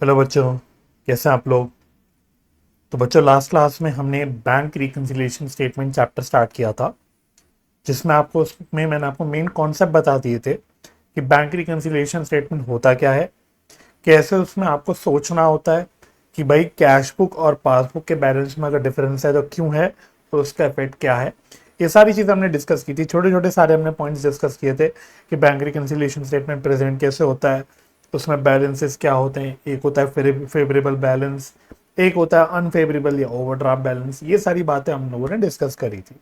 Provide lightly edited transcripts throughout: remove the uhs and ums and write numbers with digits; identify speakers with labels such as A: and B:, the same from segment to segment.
A: Hello बच्चों, कैसे हैं आप लोग। तो बच्चों, लास्ट क्लास में हमने bank reconciliation statement chapter start किया था, जिसमें आपको उसमें मैंने आपको मेन कॉन्सेप्ट बता दिए थे कि बैंक रिकन्सिलिएशन स्टेटमेंट होता क्या है, कैसे उसमें आपको सोचना होता है कि भाई कैश बुक और पासबुक के बैलेंस में अगर डिफरेंस है तो क्यों है, तो उसका इफेक्ट क्या है। ये सारी चीज़ हमने डिस्कस की थी, छोटे छोटे सारे हमने पॉइंट्स डिस्कस किए थे कि बैंक रिकन्सिलिएशन स्टेटमेंट प्रेजेंट कैसे होता है, उसमें बैलेंसेस क्या होते हैं। एक होता है फेवरेबल बैलेंस, एक होता है अनफेवरेबल या ओवरड्राफ्ट बैलेंस। ये सारी बातें हम लोगों ने डिस्कस करी थी।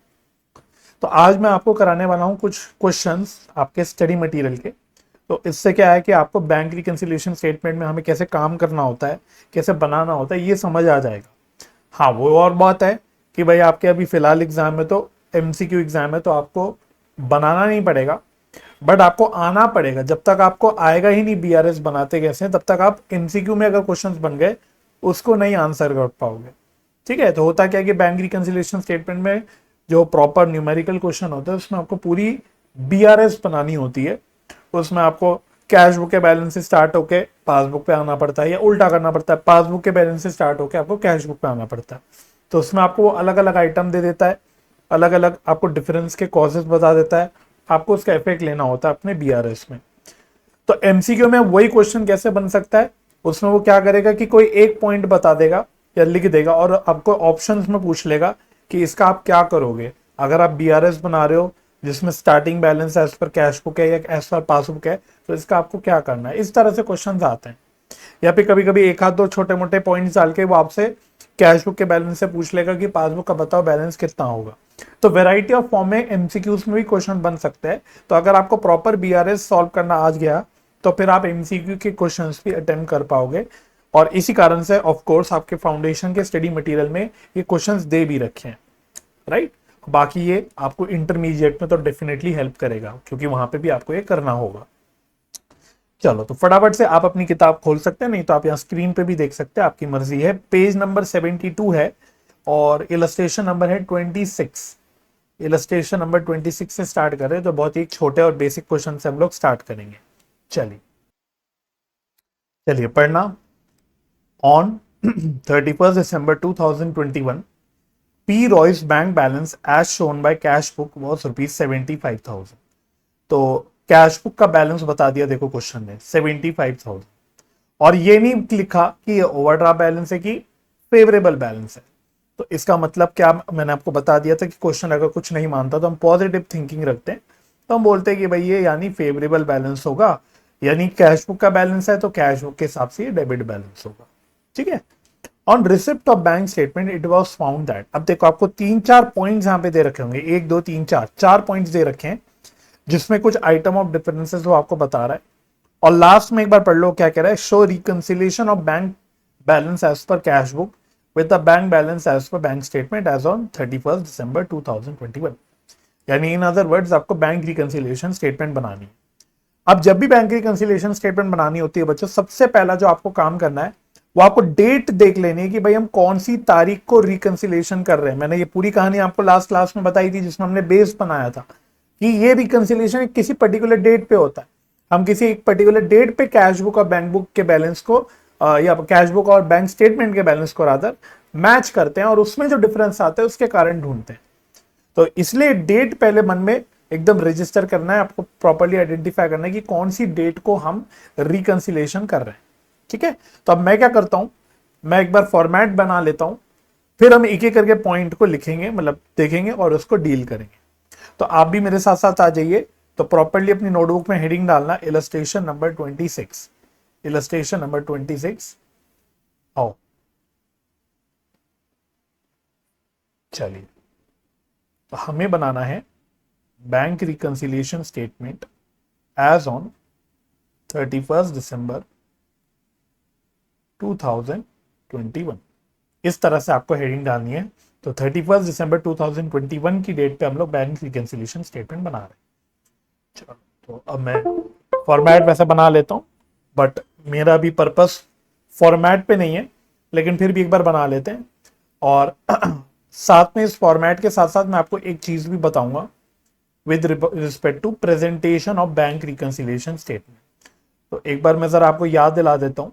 A: तो आज मैं आपको कराने वाला हूँ कुछ क्वेश्चंस आपके स्टडी मटेरियल के। तो इससे क्या है कि आपको बैंक रिकन्सिलिएशन स्टेटमेंट में हमें कैसे काम करना होता है, कैसे बनाना होता है, ये समझ आ जाएगा। हाँ, वो और बात है कि भाई आपके अभी फिलहाल एग्जाम है, तो एमसीक्यू एग्जाम है, तो आपको बनाना नहीं पड़ेगा, बट आपको आना पड़ेगा। जब तक आपको आएगा ही नहीं बीआरएस बनाते कैसे हैं, तब तक आप एमसीक्यू में अगर क्वेश्चंस बन गए उसको नहीं आंसर कर पाओगे। ठीक है, तो होता क्या है कि बैंक रिकन्सिलिएशन स्टेटमेंट में जो प्रॉपर न्यूमेरिकल क्वेश्चन होता है उसमें आपको पूरी बीआरएस बनानी होती है। उसमें आपको कैश बुक के बैलेंस से स्टार्ट होके पासबुक पे आना पड़ता है, या उल्टा करना पड़ता है, पासबुक के बैलेंस से स्टार्ट होके आपको कैश बुक पे आना पड़ता है। तो उसमें आपको वो अलग अलग आइटम दे देता है, अलग अलग आपको डिफरेंस के कॉजेस बता देता है, आपको उसका इफेक्ट लेना होता है अपने बीआरएस में। तो एमसीक्यू में वही क्वेश्चन कैसे बन सकता है, उसमें वो क्या करेगा कि कोई एक पॉइंट बता देगा या लिख देगा और आपको ऑप्शंस में पूछ लेगा कि इसका आप क्या करोगे। अगर आप बीआरएस बना रहे हो जिसमें starting balance as per cash book है या एज पर पासबुक है, तो इसका आपको क्या करना है। इस तरह से क्वेश्चन आते हैं। या फिर कभी कभी एक आध दो छोटे मोटे पॉइंट्स डाल के वो आपसे कैश बुक के बैलेंस से पूछ लेगा कि पासबुक का बताओ बैलेंस कितना होगा। तो वेराइटी ऑफ फॉर्म में एमसीक्यूज में भी क्वेश्चन बन सकते हैं। तो अगर आपको प्रॉपर बीआरएस सॉल्व करना आ गया तो फिर आप एमसीक्यू के क्वेश्चंस भी अटेम्प्ट कर पाओगे। और इसी कारण से ऑफ कोर्स आपके फाउंडेशन के स्टडी मटेरियल में ये क्वेश्चंस दे भी रखे हैं, राइट। बाकी ये आपको इंटरमीडिएट में तो डेफिनेटली हेल्प करेगा, क्योंकि वहां पे भी आपको ये करना होगा। चलो, तो फटाफट से आप अपनी किताब खोल सकते हैं, नहीं तो आप यहाँ स्क्रीन पे भी देख सकते हैं, आपकी मर्जी है। पेज नंबर 72 है और इलस्ट्रेशन नंबर है 26। इलस्ट्रेशन नंबर 26 से स्टार्ट करें तो बहुत ही छोटे और बेसिक क्वेश्चन से हम लोग स्टार्ट करेंगे। चलिए चलिए पढ़ना। On 31 December 2021, P. Roy's bank balance as shown by cash book was rupees 75,000। तो कैश बुक का बैलेंस बता दिया, देखो क्वेश्चन ने 75,000, और ये नहीं लिखा कि ये ओवरड्राफ्ट बैलेंस है कि फेवरेबल बैलेंस है। तो इसका मतलब क्या, मैंने आपको बता दिया था कि क्वेश्चन अगर कुछ नहीं मानता तो हम पॉजिटिव थिंकिंग रखते हैं। तो हम बोलते हैं कि भाई ये यानी फेवरेबल बैलेंस होगा, यानी कैश बुक का बैलेंस है तो कैश बुक के हिसाब से ये डेबिट बैलेंस होगा। ठीक है। On receipt of bank statement it was found that. अब देखो आपको तीन चार पॉइंट्स यहाँ पे दे रखे होंगे, एक दो तीन चार, चार पॉइंट्स दे रखे हैं जिसमें कुछ आइटम ऑफ डिफरेंसेस वो आपको बता रहा है। और लास्ट में एक बार पढ़ लो क्या कह रहा है। Show reconciliation of bank balance as per cash book with the bank balance as per bank statement as on 31 December 2021। यानी इन अदर वर्ड्स आपको बैंक रिकंसिलिएशन स्टेटमेंट बनानी है। अब जब भी बैंक रिकंसिलिएशन स्टेटमेंट बनानी होती है बच्चों, सबसे पहला जो आपको काम करना है वो आपको डेट देख लेनी है कि भाई हम कौन सी तारीख को रिकंसिलिएशन कर रहे हैं। मैंने ये पूरी कहानी आपको लास्ट क्लास में बताई थी जिसमें हमने बेस बनाया था कि ये रिकंसिलिएशन किसी पर्टिकुलर डेट पे होता है। हम किसी एक पर्टिकुलर डेट पे कैश बुक और बैंक बुक के बैलेंस को या कैश बुक और बैंक स्टेटमेंट के बैलेंस को रादर मैच करते हैं और उसमें जो डिफरेंस आता है उसके कारण ढूंढते हैं। तो इसलिए डेट पहले मन में एकदम रजिस्टर करना है, आपको प्रॉपर्ली आइडेंटिफाई करना है कि कौन सी डेट को हम रिकंसिलिएशन कर रहे हैं। ठीक है। तो अब मैं क्या करता हूं, मैं एक बार फॉर्मेट बना लेता हूं, फिर हम एक एक करके पॉइंट को लिखेंगे, मतलब देखेंगे और उसको डील करेंगे। तो आप भी मेरे साथ साथ आ जाइए। तो प्रॉपर्ली अपनी नोटबुक में हेडिंग डालना इलस्ट्रेशन नंबर 26। इलस्ट्रेशन नंबर 26 आओ। चलिए, तो हमें बनाना है bank reconciliation statement as on 31 December 2021। इस तरह से आपको हेडिंग डालनी है। तो 31 December 2021 की डेट पे हम लोग बैंक रिकंसिलिएशन स्टेटमेंट बना रहे हैं। चलो, तो अब मैं फॉर्मेट वैसे बना लेता हूँ, बट मेरा भी पर्पस फॉर्मेट पे नहीं है, लेकिन फिर भी एक बार बना लेते हैं। और साथ में इस फॉर्मेट के साथ साथ मैं आपको एक चीज भी बताऊंगा with respect to presentation of bank reconciliation statement. तो एक बार मैं जरा आपको याद दिला देता हूँ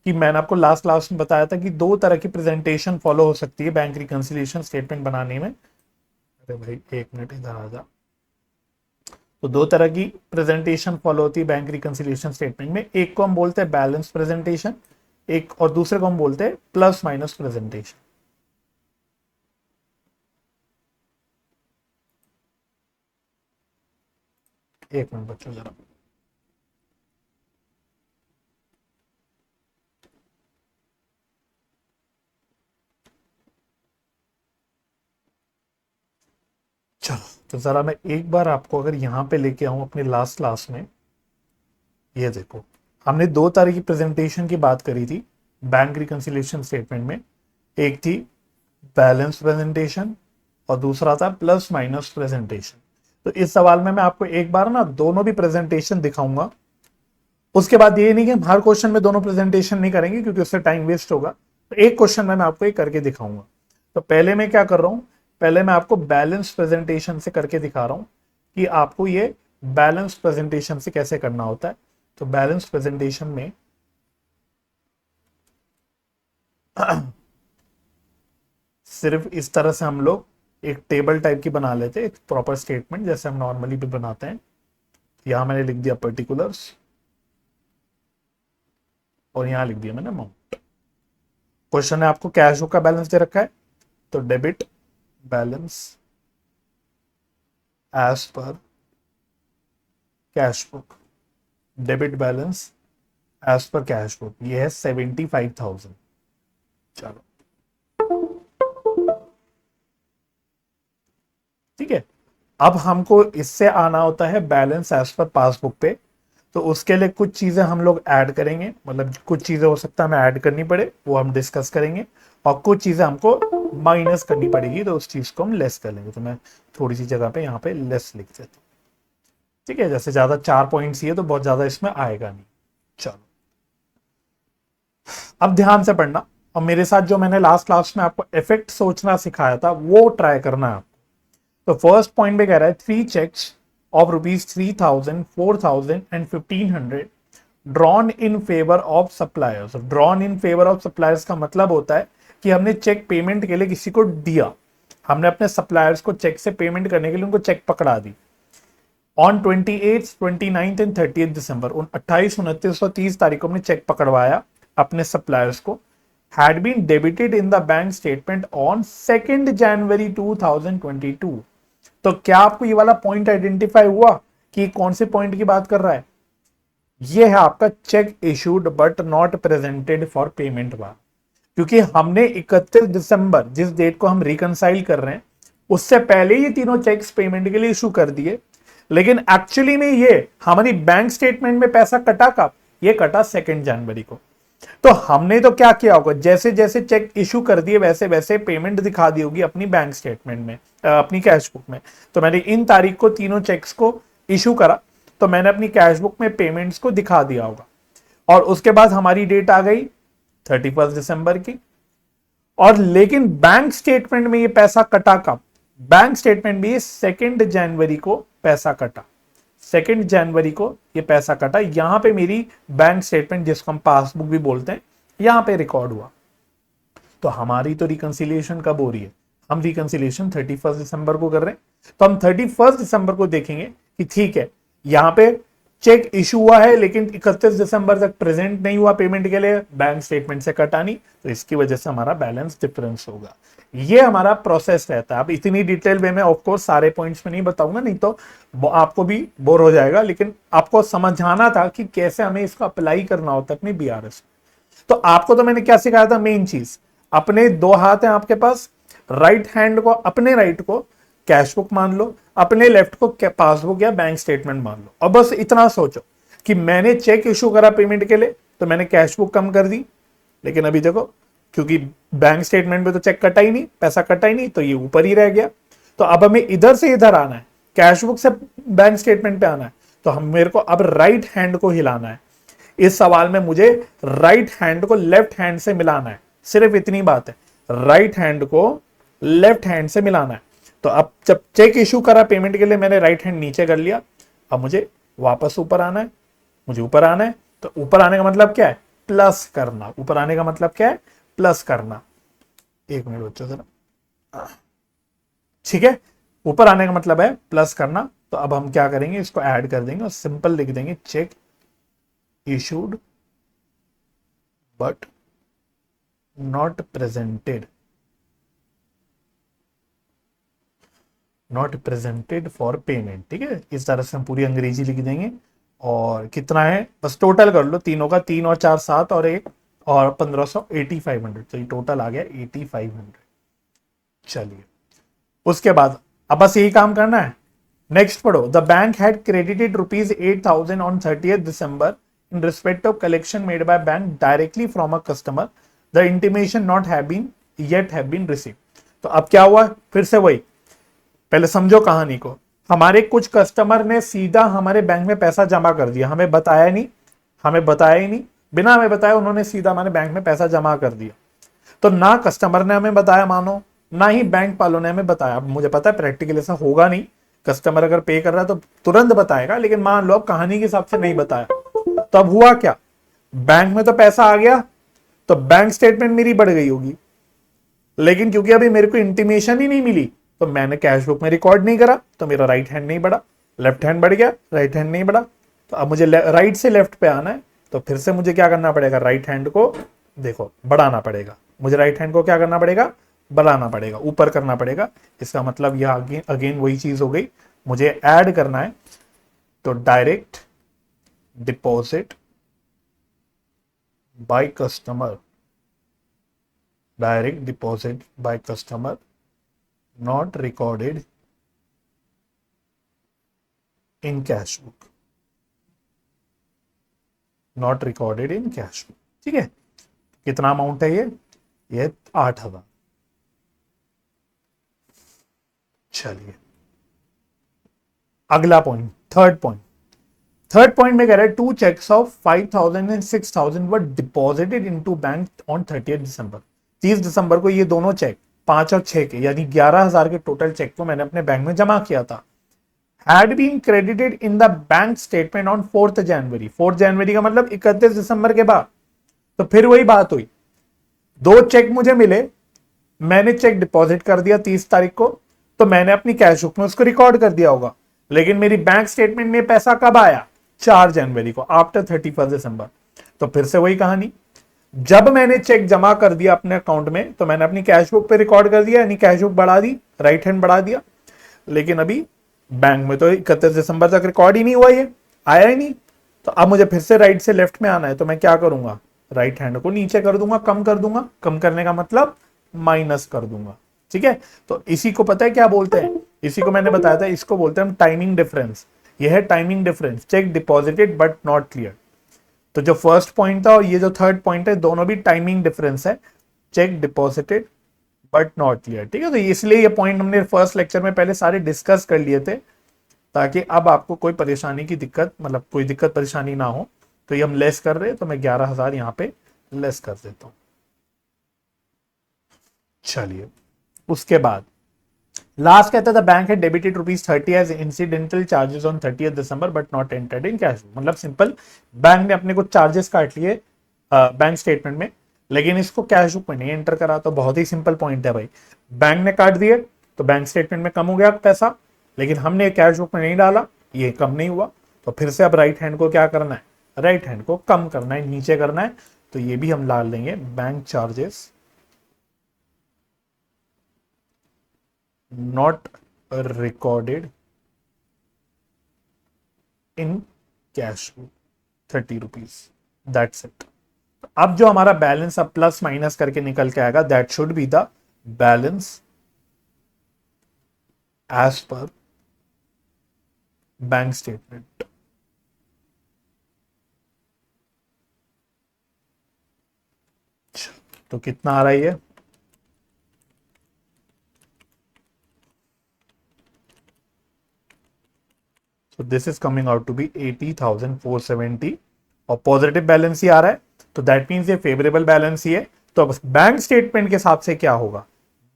A: कि मैंने आपको लास्ट क्लास में बताया था कि दो तरह की प्रेजेंटेशन फॉलो हो सकती है बैंक रिकंसिलिएशन स्टेटमेंट बनाने में। अरे भाई एक मिनट इधर आ जा। तो दो तरह की प्रेजेंटेशन फॉलो होती है बैंक रिकंसिलिएशन स्टेटमेंट में। एक को हम बोलते हैं बैलेंस प्रेजेंटेशन, एक और दूसरे को हम बोलते हैं प्लस माइनस प्रेजेंटेशन। एक मिनट बच्चों जरा। चलो तो जरा मैं एक बार आपको अगर यहां पे लेके आऊं अपने लास्ट क्लास में, ये देखो हमने दो तरह की प्रेजेंटेशन की बात करी थी बैंक रिकंसिलिएशन स्टेटमेंट में। एक थी बैलेंस प्रेजेंटेशन और दूसरा था प्लस माइनस प्रेजेंटेशन। तो इस सवाल में मैं आपको एक बार ना दोनों भी प्रेजेंटेशन दिखाऊंगा। उसके बाद ये नहीं कि हम हर क्वेश्चन में दोनों प्रेजेंटेशन नहीं करेंगे क्योंकि उससे टाइम वेस्ट होगा। तो एक क्वेश्चन में मैं आपको ये करके दिखाऊंगा। तो पहले मैं क्या कर रहा हूं, पहले मैं आपको बैलेंस प्रेजेंटेशन से करके दिखा रहा हूं कि आपको ये बैलेंस प्रेजेंटेशन से कैसे करना होता है। तो बैलेंस प्रेजेंटेशन में सिर्फ इस तरह से हम लोग एक टेबल टाइप की बना लेते हैं, एक प्रॉपर स्टेटमेंट जैसे हम नॉर्मली भी बनाते हैं। यहां मैंने लिख दिया पर्टिकुलर्स और यहां लिख दिया मैंने अमाउंट। क्वेश्चन है आपको कैश बुक का बैलेंस दे रखा है, तो debit balance as per cash book, debit balance as per cash book, ये है 75,000। चलो ठीक है। अब हमको इससे आना होता है बैलेंस एज पर पासबुक पे। तो उसके लिए कुछ चीजें हम लोग ऐड करेंगे, मतलब कुछ चीजें हो सकता है हमें ऐड करनी पड़े, वो हम डिस्कस करेंगे। और कुछ चीजें हमको माइनस करनी पड़ेगी, तो उस चीज को हम लेस कर लेंगे। तो मैं थोड़ी सी जगह पे यहाँ पे लेस लिख देता हूँ। ठीक है, जैसे ज्यादा 4 पॉइंट्स ही है तो बहुत ज्यादा इसमें आएगा नहीं। चलो अब ध्यान से पढ़ना और मेरे साथ जो मैंने लास्ट क्लास में आपको इफेक्ट सोचना सिखाया था वो ट्राई करना है आपको। तो फर्स्ट पॉइंट में कह रहा है 3 cheques of ₹3,000, 4,000 and 1,500 drawn in favour of suppliers. Drawn in favour of suppliers का मतलब होता है कि हमने चेक पेमेंट के लिए किसी को दिया, हमने अपने सप्लायर्स को चेक से पेमेंट करने के लिए उनको चेक पकड़ा दी। ऑन 28, 29 एंड 30 दिसंबर, उन 28, 29 और 30 तारीख को हमने चेक पकड़वाया अपने सप्लायर्स को। Had been debited in the bank statement on 2 January 2022। तो क्या आपको ये वाला पॉइंट आइडेंटिफाई हुआ कि कौन से पॉइंट की बात कर रहा है? ये है आपका check issued but not presented for payment वाला। क्योंकि हमने 31 दिसंबर जिस डेट को हम रिकंसाइल कर रहे हैं उससे पहले ये तीनों चेक्स पेमेंट के लिए इशू कर दिए, लेकिन एक्चुअली में ये हमारी बैंक स्टेटमेंट में पैसा कटा कब? ये कटा 2 जनवरी को। तो हमने तो क्या किया होगा, जैसे जैसे चेक इशू कर दिए वैसे वैसे पेमेंट दिखा दी होगी अपनी बैंक स्टेटमेंट में, अपनी कैश बुक में। तो मैंने इन तारीख को तीनों चेक्स को इशू करा, तो मैंने अपनी कैश बुक में पेमेंट्स को दिखा दिया होगा। और उसके बाद हमारी डेट आ गई 31 दिसंबर की। और लेकिन बैंक स्टेटमेंट में ये पैसा कटा कब? बैंक स्टेटमेंट में 2 जनवरी को पैसा कटा। 2 जनवरी को ये पैसा कटा। यहां पे मेरी बैंक स्टेटमेंट, जिसको हम पासबुक भी बोलते हैं, यहां पे रिकॉर्ड हुआ। तो हमारी तो रिकंसिलिएशन कब हो रही है? हम रिकंसिलिएशन 31 दिसंबर को कर रहे हैं। तो हम 31 दिसंबर को देखेंगे कि ठीक है, यहां पे चेक इशू हुआ है लेकिन 31 दिसंबर तक प्रेजेंट नहीं हुआ पेमेंट के लिए, बैंक स्टेटमेंट से कटा नहीं, तो इसकी वजह से हमारा बैलेंस डिफरेंस होगा। ये हमारा प्रोसेस रहता है। अब इतनी डिटेल वे में ऑफ कोर्स सारे पॉइंट्स में नहीं बताऊंगा, नहीं तो आपको भी बोर हो जाएगा, लेकिन आपको समझाना था कि कैसे हमें इसको अप्लाई करना होता है अपने बीआरएस। तो आपको तो मैंने क्या सिखाया था? मेन चीज, अपने दो हाथ हैं आपके पास, राइट हैंड को, अपने राइट को कैश बुक मान लो, अपने लेफ्ट को पासबुक या बैंक स्टेटमेंट मान लो। और बस इतना सोचो कि मैंने चेक इशू करा पेमेंट के लिए तो मैंने कैश बुक कम कर दी, लेकिन अभी देखो क्योंकि बैंक स्टेटमेंट में तो चेक कटा ही नहीं, पैसा कटा ही नहीं, तो ये ऊपर ही रह गया। तो अब हमें इधर से इधर आना है, कैश बुक से बैंक स्टेटमेंट पे आना है, तो हम मेरे को अब राइट हैंड को हिलाना है। इस सवाल में मुझे राइट हैंड को लेफ्ट हैंड से मिलाना है, सिर्फ इतनी बात है, राइट हैंड को लेफ्ट हैंड से मिलाना है। तो अब जब चेक इशू करा पेमेंट के लिए, मैंने राइट हैंड नीचे कर लिया, अब मुझे वापस ऊपर आना है, मुझे ऊपर आना है। तो ऊपर आने का मतलब क्या है? प्लस करना। ऊपर आने का मतलब क्या है? प्लस करना। एक मिनट बच्चों जरा, ठीक है, ऊपर आने का मतलब है प्लस करना। तो अब हम क्या करेंगे, इसको ऐड कर देंगे और सिंपल लिख देंगे check issued but not presented, not presented for payment. ठीक है, इस तरह से हम पूरी अंग्रेजी लिख देंगे। और कितना है, बस टोटल कर लो तीनों का, 3 और 4 7 और 1 और 1500, 8500। तो ये टोटल आ गया 8500। चलिए, उसके बाद अब बस यही काम करना है। नेक्स्ट पढ़ो, the bank had credited ₹8,000 on 30th December in respect of collection made by bank directly from a customer. The intimation not have been yet have been received. तो अब क्या हुआ, फिर से वही, पहले समझो कहानी को। हमारे कुछ कस्टमर ने सीधा हमारे बैंक में पैसा जमा कर दिया, हमें बताया नहीं, हमें बताया ही नहीं, बिना हमें बताया उन्होंने सीधा हमारे बैंक में पैसा जमा कर दिया। तो ना कस्टमर ने हमें बताया मानो, ना ही बैंक वालों ने हमें बताया। अब मुझे पता है प्रैक्टिकल ऐसा होगा नहीं, कस्टमर अगर पे कर रहा है तो तुरंत बताएगा, लेकिन मान लो अब कहानी के हिसाब से नहीं बताया। तो अब हुआ क्या, बैंक में तो पैसा आ गया, तो बैंक स्टेटमेंट मेरी बढ़ गई होगी, लेकिन क्योंकि अभी मेरे को इंटीमेशन ही नहीं मिली, तो मैंने कैश बुक में रिकॉर्ड नहीं करा, तो मेरा राइट हैंड नहीं बढ़ा, लेफ्ट हैंड बढ़ गया, राइट हैंड नहीं बढ़ा। तो अब मुझे राइट से लेफ्ट पे आना है, तो फिर से मुझे क्या करना पड़ेगा, राइट हैंड को देखो बढ़ाना पड़ेगा। मुझे राइट हैंड को क्या करना पड़ेगा, बढ़ाना पड़ेगा, ऊपर करना पड़ेगा। इसका मतलब यह अगेन वही चीज हो गई, मुझे ऐड करना है। तो direct deposit by customer, direct deposit by customer not recorded in cash book, not recorded in cash book। ठीक है, कितना अमाउंट है ये 8,000। चलिए अगला पॉइंट, थर्ड पॉइंट में कह रहा है 2 checks of 5,000 and 6,000 were deposited into bank on 30th December। 30 दिसंबर को ये दोनों चेक 5 और 6 के यानी 11,000 के टोटल चेक को मैंने अपने बैंक में जमा किया था। Had been credited in the bank statement on 4th January. 4th जनवरी का मतलब 31 दिसंबर के बाद। तो फिर वही बात हुई, 2 चेक मुझे मिले, मैंने चेक डिपॉजिट कर दिया 30 तारीख को, तो मैंने अपनी कैश बुक में उसको रिकॉर्ड कर दिया होगा, लेकिन मेरी बैंक स्टेटमेंट में पैसा कब आया, 4 जनवरी को, आफ्टर 31 दिसंबर। तो फिर से वही कहानी, जब मैंने चेक जमा कर दिया अपने अकाउंट में, तो मैंने अपनी कैश बुक पे रिकॉर्ड कर दिया, यानी कैश बुक बढ़ा दी, राइट हैंड बढ़ा दिया। लेकिन अभी बैंक में तो 31 दिसंबर तक रिकॉर्ड ही नहीं हुआ, ये आया ही नहीं। तो अब मुझे फिर से राइट से लेफ्ट में आना है, तो मैं क्या करूंगा, राइट हैंड को नीचे कर दूंगा, कम कर दूंगा। कम करने का मतलब माइनस कर दूंगा। ठीक है, तो इसी को पता है क्या बोलते हैं, इसी को मैंने बताया था, इसको बोलते हैं टाइमिंग डिफरेंस। यह है timing difference, check deposited but not clear. तो जो फर्स्ट पॉइंट था और ये जो थर्ड पॉइंट है, दोनों भी टाइमिंग डिफरेंस है, check deposited but not clear. ठीक है, तो इसलिए ये पॉइंट हमने फर्स्ट लेक्चर में पहले सारे डिस्कस कर लिए थे, ताकि अब आपको कोई परेशानी की दिक्कत, मतलब कोई दिक्कत परेशानी ना हो। तो ये हम लेस कर रहे हैं, तो मैं 11,000 यहां पे लेस कर देता हूं। चलिए, उसके बाद लास्ट कहता था बैंक है debited ₹30 as incidental charges on 30th December but not entered in cash. मतलब सिंपल, बैंक ने अपने कुछ चार्जेस काट लिए बैंक स्टेटमेंट में, लेकिन इसको कैश बुक में नहीं एंटर करा। तो बहुत ही सिंपल पॉइंट है भाई, बैंक ने काट दिए तो बैंक स्टेटमेंट में कम हो गया पैसा, लेकिन हमने कैश बुक में नहीं डाला, ये कम नहीं हुआ। तो फिर से अब राइट हैंड को क्या करना है, राइट हैंड को कम करना है, नीचे करना है। तो ये भी हम डाल देंगे bank charges not recorded in cash book, ₹30। That's it. अब जो हमारा बैलेंस अब प्लस माइनस करके निकल के आएगा, that should be the balance as per bank statement. तो कितना आ रहा है ये, So this is coming out to be 80,470 और पॉजिटिव बैलेंस ही आ रहा है, तो दैट मीन्स ये फेवरेबल बैलेंस ही है। तो अब बैंक स्टेटमेंट के हिसाब से क्या होगा,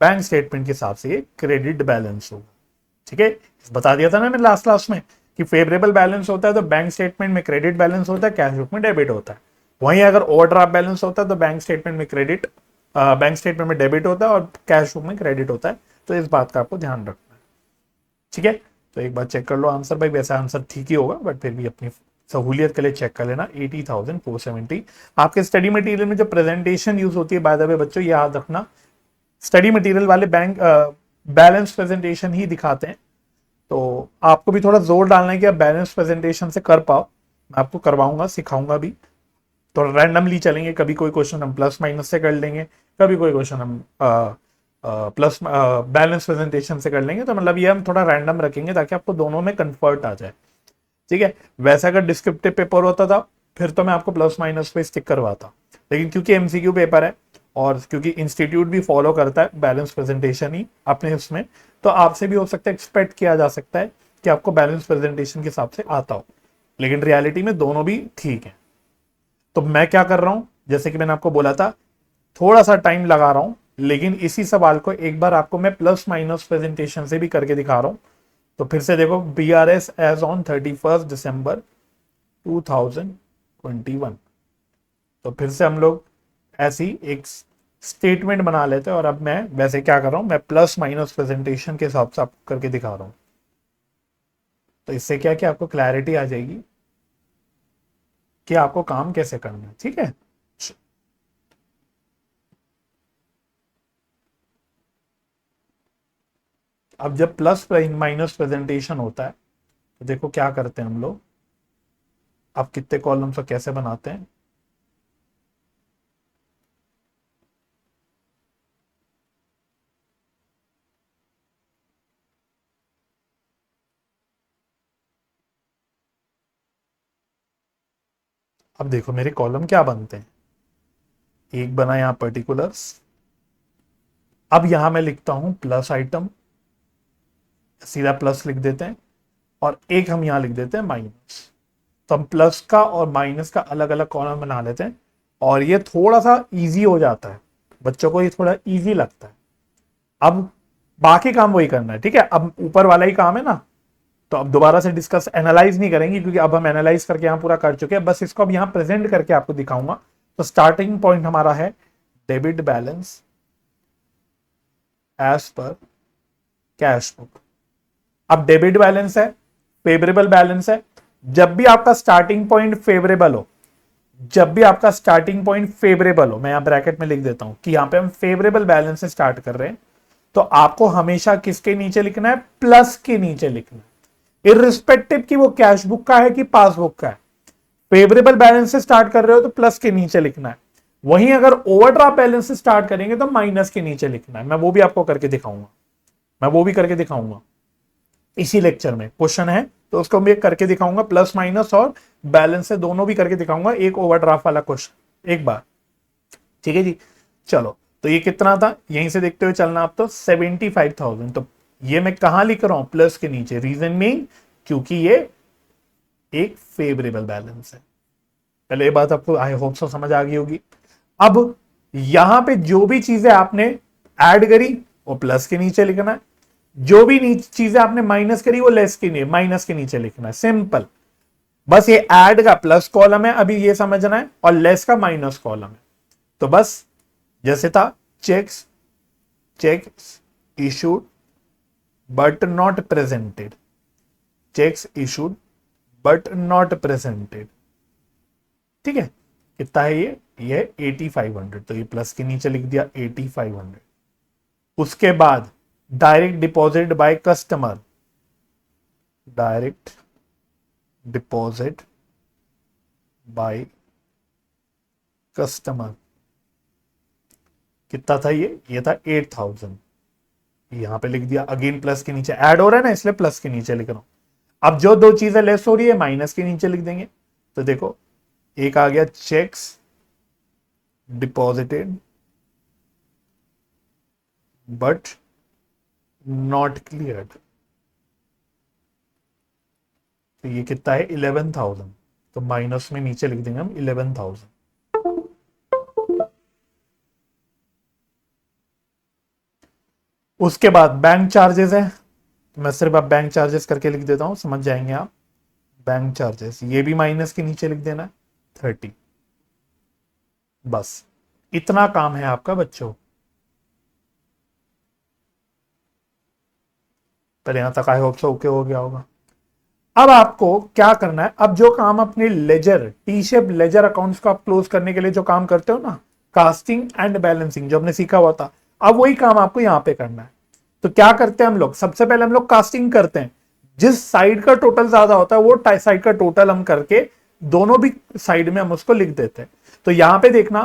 A: बैंक स्टेटमेंट के हिसाब से ये क्रेडिट बैलेंस होगा। ठीक है, बता दिया था ना मैंने लास्ट क्लास में कि फेवरेबल बैलेंस होता है तो बैंक स्टेटमेंट में क्रेडिट बैलेंस होता है, कैश बुक में डेबिट होता है। वहीं अगर ओवरड्राफ्ट बैलेंस होता है तो बैंक स्टेटमेंट में क्रेडिट, बैंक स्टेटमेंट में डेबिट होता है और कैश बुक में क्रेडिट होता है। तो इस बात का आपको ध्यान रखना है, ठीक है। तो एक बार चेक कर लो आंसर भाई, वैसे आंसर ठीक ही होगा बट फिर भी अपनी सहूलियत के लिए चेक कर लेना। 80,470 आपके स्टडी मटेरियल में जो प्रेजेंटेशन यूज होती है, बाय द वे बच्चों याद रखना, स्टडी मटेरियल वाले बैंक बैलेंस प्रेजेंटेशन ही दिखाते हैं। तो आपको भी थोड़ा जोर डालना है कि आप बैलेंस प्रेजेंटेशन से कर पाओ। मैं आपको करवाऊंगा, सिखाऊंगा भी। तो रैंडमली चलेंगे, कभी कोई क्वेश्चन हम प्लस माइनस से कर लेंगे, कभी कोई क्वेश्चन हम प्लस बैलेंस प्रेजेंटेशन से कर लेंगे। तो मतलब ये हम थोड़ा रैंडम रखेंगे ताकि आपको दोनों में कंफर्ट आ जाए, ठीक है। वैसे अगर डिस्क्रिप्टिव पेपर होता था फिर तो मैं आपको प्लस माइनस पे स्टिक करवाता, लेकिन क्योंकि एमसीक्यू पेपर है और क्योंकि इंस्टीट्यूट भी फॉलो करता है बैलेंस प्रेजेंटेशन ही अपने उसमें, तो आपसे भी हो सकता है, एक्सपेक्ट किया जा सकता है कि आपको बैलेंस प्रेजेंटेशन के हिसाब से आता हो, लेकिन रियलिटी में दोनों भी ठीक है। तो मैं क्या कर रहा हूं, जैसे कि मैंने आपको बोला था थोड़ा सा टाइम लगा रहा हूं, लेकिन इसी सवाल को एक बार आपको मैं प्लस माइनस प्रेजेंटेशन से भी करके दिखा रहा हूं। तो फिर से देखो, BRS एज ऑन 31 दिसंबर 2021। तो फिर से हम लोग ऐसी एक स्टेटमेंट बना लेते हैं, और अब मैं वैसे क्या कर रहा हूं, मैं प्लस माइनस प्रेजेंटेशन के हिसाब से आपको करके दिखा रहा हूं। तो इससे क्या कि आपको क्लैरिटी आ जाएगी कि आपको काम कैसे करना है, ठीक है। अब जब प्लस माइनस प्रेजेंटेशन होता है तो देखो क्या करते हैं हम लोग, अब कितने कॉलम्स और कैसे बनाते हैं। अब देखो मेरे कॉलम क्या बनते हैं, एक बना यहां पर्टिकुलर्स, अब यहां मैं लिखता हूं प्लस आइटम, सीधा प्लस लिख देते हैं, और एक हम यहां लिख देते हैं माइनस। तो हम प्लस का और माइनस का अलग अलग कॉलम बना लेते हैं, और ये थोड़ा सा इजी हो जाता है, बच्चों को ये थोड़ा इजी लगता है। अब बाकी काम वही करना है, ठीक है। अब ऊपर वाला ही काम है ना, तो अब दोबारा से डिस्कस एनालाइज नहीं करेंगे क्योंकि अब हम एनालाइज करके यहां पूरा कर चुके हैं, बस इसको अब यहां प्रेजेंट करके आपको दिखाऊंगा। तो स्टार्टिंग पॉइंट हमारा है debit balance as per cash book. अब डेबिट बैलेंस है, फेवरेबल बैलेंस है। जब भी आपका स्टार्टिंग पॉइंट फेवरेबल हो, जब भी आपका स्टार्टिंग पॉइंट फेवरेबल हो, मैं यहां ब्रैकेट में लिख देता हूं कि यहां पे हम फेवरेबल बैलेंस से स्टार्ट कर रहे हैं, तो आपको हमेशा किसके नीचे लिखना है, प्लस के नीचे लिखना है, इररिस्पेक्टिव कि वो कैश बुक का है कि पासबुक का है। फेवरेबल बैलेंस से स्टार्ट कर रहे हो तो प्लस के नीचे लिखना है, वहीं अगर ओवरड्राफ्ट बैलेंस से स्टार्ट करेंगे तो माइनस के नीचे लिखना है। मैं वो भी आपको करके दिखाऊंगा, मैं वो भी करके दिखाऊंगा इसी लेक्चर में, क्वेश्चन है तो उसको मैं करके दिखाऊंगा, प्लस माइनस और बैलेंस से दोनों भी करके दिखाऊंगा, एक ओवरड्राफ्ट वाला क्वेश्चन एक बार, ठीक है जी। चलो, तो ये कितना था यहीं से देखते हुए चलना आप, तो 75,000। तो ये मैं कहां लिख रहा हूं, प्लस के नीचे, रीजन मीन क्योंकि ये एक फेवरेबल बैलेंस है। पहले ये बात आपको आई होप सो समझ आ गई होगी। अब यहां पे जो भी चीजें आपने ऐड करी वो प्लस के नीचे लिखना है, जो भी चीजें आपने माइनस करी वो लेस के माइनस के नीचे लिखना है, सिंपल। बस ये ऐड का प्लस कॉलम है अभी ये समझना है, और लेस का माइनस कॉलम है। तो बस जैसे था, cheques cheques issued but not presented, cheques issued but not presented, ठीक है। कितना है ये 8500, तो ये प्लस के नीचे लिख दिया 8500। उसके बाद direct deposit by customer, direct deposit by customer कितना था ये था 8000, यहां पे लिख दिया, अगेन प्लस के नीचे ऐड हो रहा है ना इसलिए प्लस के नीचे लिख रहा हूं। अब जो दो चीजें लेस हो रही है माइनस के नीचे लिख देंगे। तो देखो एक आ गया checks deposited but not cleared, तो ये कितना है 11,000, तो माइनस में नीचे लिख देंगे हम 11,000। उसके बाद बैंक चार्जेस है, तो मैं सिर्फ अब बैंक चार्जेस करके लिख देता हूं, समझ जाएंगे आप। बैंक चार्जेस ये भी माइनस के नीचे लिख देना है 30। बस इतना काम है आपका बच्चों। पर यहां तक आई होप सो ओके हो गया होगा। अब आपको क्या करना है, अब जो काम अपने ledger T shape ledger accounts को आप क्लोज करने के लिए जो काम करते हो ना, कास्टिंग एंड बैलेंसिंग जो हमने सीखा हुआ था, अब वही काम आपको यहां पे करना है। तो क्या करते हैं हम लोग, सबसे पहले हम लोग कास्टिंग करते हैं। जिस साइड का टोटल ज्यादा होता है वो साइड का टोटल हम करके दोनों भी साइड में हम उसको लिख देते हैं। तो यहां पे देखना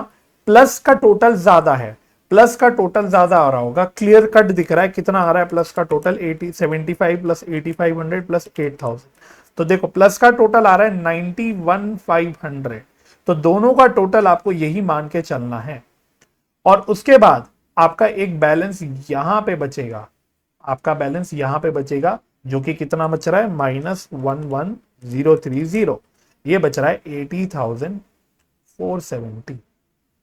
A: प्लस का टोटल ज्यादा है, प्लस का टोटल ज्यादा आ रहा होगा, क्लियर कट दिख रहा है कितना आ रहा है प्लस का टोटल 75 प्लस 8500 प्लस 8000। तो देखो प्लस का टोटल आ रहा है 91,500। तो दोनों का टोटल आपको यही मान के चलना है। और उसके बाद आपका एक बैलेंस यहां पे बचेगा, आपका बैलेंस यहां पे बचेगा जो कि कितना बच रहा है -11030। ये बच रहा है 80,470,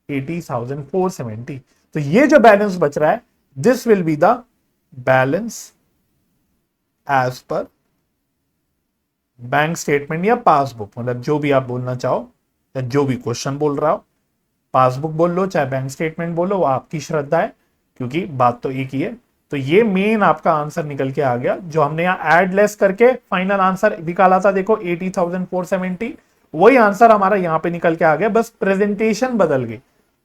A: 80,470। तो ये जो बैलेंस बच रहा है this will be the balance as per bank statement या पासबुक, मतलब जो भी आप बोलना चाहो या जो भी क्वेश्चन बोल रहा हो, पासबुक बोल लो चाहे बैंक स्टेटमेंट बोलो, वो आपकी श्रद्धा है क्योंकि बात तो एक ही है। तो ये मेन आपका आंसर निकल के आ गया जो हमने यहाँ एड लेस करके फाइनल आंसर निकाला था। देखो 80,470 वही आंसर हमारा यहां पे निकल के आ गया, बस प्रेजेंटेशन बदल गई।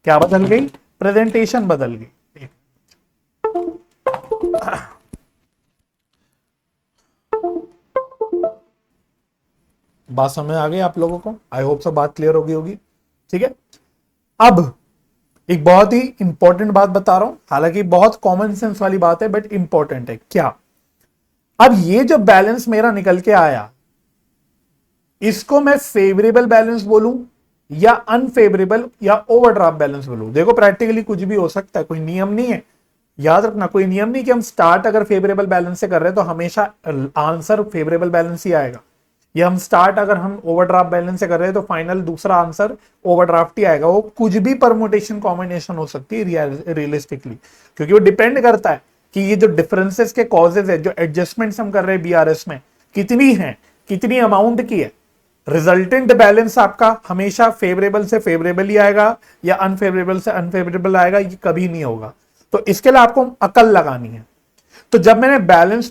A: क्या बदल गई, प्रेजेंटेशन बदल गई। बात समझ आ गई आप लोगों को, आई होप सब बात क्लियर होगी होगी। ठीक है, अब एक बहुत ही इंपॉर्टेंट बात बता रहा हूं, हालांकि बहुत कॉमन सेंस वाली बात है बट इंपॉर्टेंट है। क्या, अब ये जो बैलेंस मेरा निकल के आया इसको मैं फेवरेबल बैलेंस बोलूं या अनफेवरेबल या ओवरड्राफ्ट बैलेंस बोलूं। देखो प्रैक्टिकली कुछ भी हो सकता है, कोई नियम नहीं है, याद रखना कोई नियम नहीं कि हम स्टार्ट अगर फेवरेबल बैलेंस से कर रहे हैं तो हमेशा आंसर फेवरेबल बैलेंस ही आएगा, या हम स्टार्ट अगर हम ओवरड्राफ्ट बैलेंस से कर रहे हैं तो फाइनल दूसरा आंसर ओवरड्राफ्ट ही आएगा। वो कुछ भी परमुटेशन कॉम्बिनेशन हो सकती है रियलिस्टिकली, क्योंकि वो डिपेंड करता है कि ये जो डिफरेंसेस के कॉजेज है, जो एडजस्टमेंट्स हम कर रहे हैं बीआरएस में कितनी है, कितनी अमाउंट की है। रिजल्टेंट बैलेंस आपका हमेशा फेवरेबल से फेवरेबल ही आएगा या अनफेवरेबल से अनफेवरेबल आएगा, ये कभी नहीं होगा। तो इसके लिए आपको अकल लगानी है। तो जब मैंने बैलेंस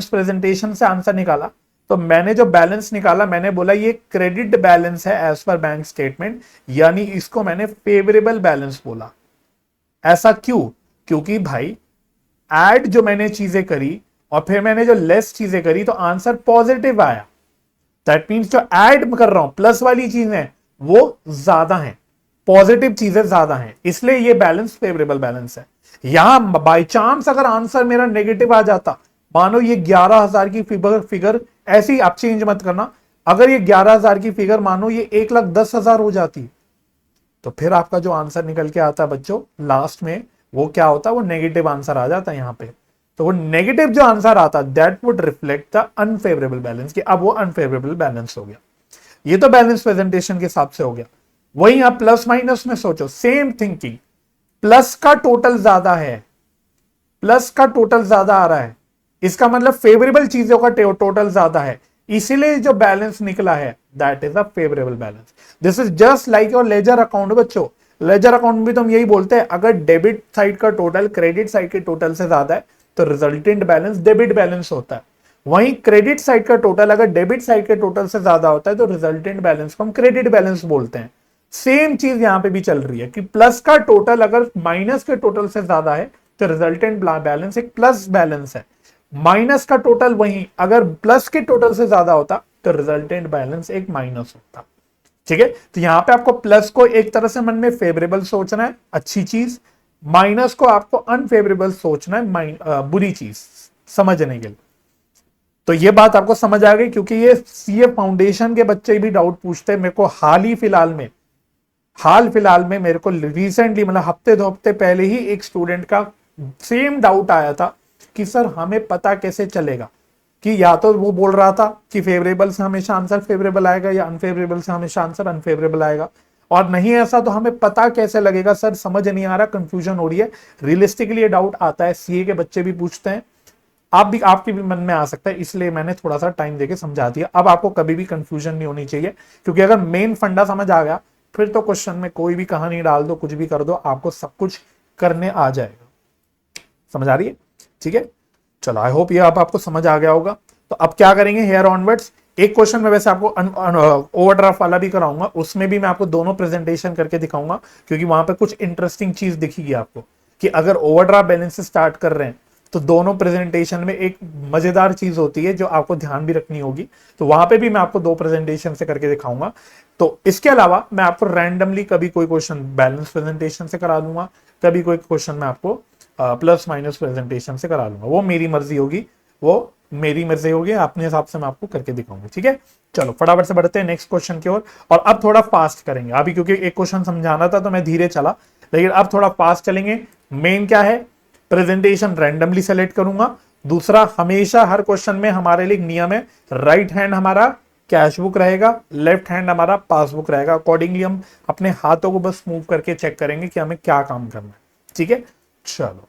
A: प्रेजेंटेशन से आंसर निकाला तो मैंने जो बैलेंस निकाला मैंने बोला ये क्रेडिट बैलेंस है एज पर बैंक स्टेटमेंट, यानी इसको मैंने फेवरेबल बैलेंस बोला। ऐसा क्यों, क्योंकि भाई ऐड जो मैंने चीजें करी और फिर मैंने जो लेस चीजें करी तो आंसर पॉजिटिव आया। दैट मीन्स जो ऐड कर रहा हूं प्लस वाली चीजें वो ज्यादा हैं, पॉजिटिव चीजें ज्यादा हैं, इसलिए ये बैलेंस फेवरेबल बैलेंस है। यहां बाई चांस अगर आंसर मेरा नेगेटिव आ जाता, मानो ये 11,000 की फिगर ऐसी आप चेंज मत करना, अगर ये 11,000 की फिगर मानो ये 1,10,000 हो जाती तो फिर आपका जो आंसर निकल के आता बच्चों लास्ट में वो क्या होता, वो नेगेटिव आंसर आ जाता यहां पे। तो वो नेगेटिव जो आंसर आता that would reflect the unfavourable balance, कि अब वो अनफेवरेबल बैलेंस हो गया। ये तो बैलेंस प्रेजेंटेशन के हिसाब से हो गया। वहीं आप प्लस माइनस में सोचो, सेम थिंकिंग, प्लस का टोटल ज्यादा है, प्लस का टोटल ज्यादा आ रहा है, इसका मतलब फेवरेबल चीजों का टोटल ज्यादा है, इसीलिए जो बैलेंस निकला है that is a favourable balance. This is just like your ledger account बच्चों। लेजर अकाउंट में भी तो हम यही बोलते हैं, अगर डेबिट साइड का टोटल क्रेडिट साइड के टोटल से ज्यादा है तो रिजल्टेंट बैलेंस डेबिट बैलेंस होता है। वहीं क्रेडिट साइड का टोटल अगर डेबिट साइड के टोटल से ज्यादा होता है तो रिजल्टेंट बैलेंस को हम क्रेडिट बैलेंस बोलते हैं। सेम चीज यहां पे भी चल रही है कि प्लस का टोटल अगर माइनस के टोटल से ज्यादा है तो रिजल्टेंट बैलेंस एक प्लस बैलेंस है, माइनस का टोटल वहीं अगर प्लस के टोटल से ज्यादा होता तो रिजल्टेंट बैलेंस एक माइनस होता। ठीक है, तो यहां पे आपको प्लस को एक तरह से मन में फेवरेबल सोचना है, अच्छी चीज, माइनस को आपको अनफेवरेबल सोचना है, बुरी चीज समझने के लिए। तो ये बात आपको समझ आ गई, क्योंकि ये सीए फाउंडेशन के बच्चे भी डाउट पूछते हैं मेरे को। हाल फिलहाल में मेरे को रिसेंटली, मतलब हफ्ते 2 हफ्ते पहले ही एक स्टूडेंट का सेम डाउट आया था कि सर हमें पता कैसे चलेगा, कि या तो वो बोल रहा था कि फेवरेबल से हमेशा आंसर फेवरेबल आएगा या अनफेवरेबल से हमेशा आंसर अनफेवरेबल आएगा, और नहीं ऐसा तो हमें पता कैसे लगेगा सर, समझ नहीं आ रहा, कंफ्यूजन हो रही है। रियलिस्टिकली ये डाउट आता है, सीए के बच्चे भी पूछते हैं, आपके भी मन में आ सकता है, इसलिए मैंने थोड़ा सा टाइम देके समझा दिया। अब आपको कभी भी कंफ्यूजन नहीं होनी चाहिए, क्योंकि अगर मेन फंडा समझ आ गया फिर तो क्वेश्चन में कोई भी कहानी डाल दो, कुछ भी कर दो, आपको सब कुछ करने आ जाएगा। समझ आ रही है? ठीक है, चलो आई होप ये आपको समझ आ गया होगा। तो अब क्या करेंगे हेयर ऑनवर्ड्स, एक क्वेश्चन में वैसे आपको ओवरड्राफ्ट वाला भी कराऊंगा, उसमें भी मैं आपको दोनों प्रेजेंटेशन करके दिखाऊंगा, क्योंकि वहां पे कुछ इंटरेस्टिंग चीज दिखेगी आपको कि अगर ओवरड्राफ्ट बैलेंस से स्टार्ट कर रहे हैं तो दोनों प्रेजेंटेशन में एक मजेदार चीज होती है जो आपको ध्यान भी रखनी होगी। तो वहां पे भी मैं आपको दो प्रेजेंटेशन से करके दिखाऊंगा। तो इसके अलावा मैं आपको रैंडमली कभी कोई क्वेश्चन बैलेंस प्रेजेंटेशन से करा दूंगा, कभी कोई क्वेश्चन मैं आपको प्लस माइनस प्रेजेंटेशन से करा लूंगा, वो मेरी मर्जी होगी, वो मेरी मर्जी होगी, अपने हिसाब से मैं आपको करके दिखाऊंगा। ठीक है, चलो फटाफट से बढ़ते हैं नेक्स्ट क्वेश्चन की ओर। और अब थोड़ा फास्ट करेंगे, अभी क्योंकि एक क्वेश्चन समझाना था तो मैं धीरे चला, लेकिन अब थोड़ा फास्ट चलेंगे। मेन क्या है, प्रेजेंटेशन रैंडमली सेलेक्ट करूंगा। दूसरा, हमेशा हर क्वेश्चन में हमारे लिए नियम है, राइट हैंड हमारा कैश बुक रहेगा, लेफ्ट हैंड हमारा पासबुक रहेगा। अकॉर्डिंगली हम अपने हाथों को बस मूव करके चेक करेंगे कि हमें क्या काम करना है। ठीक है, चलो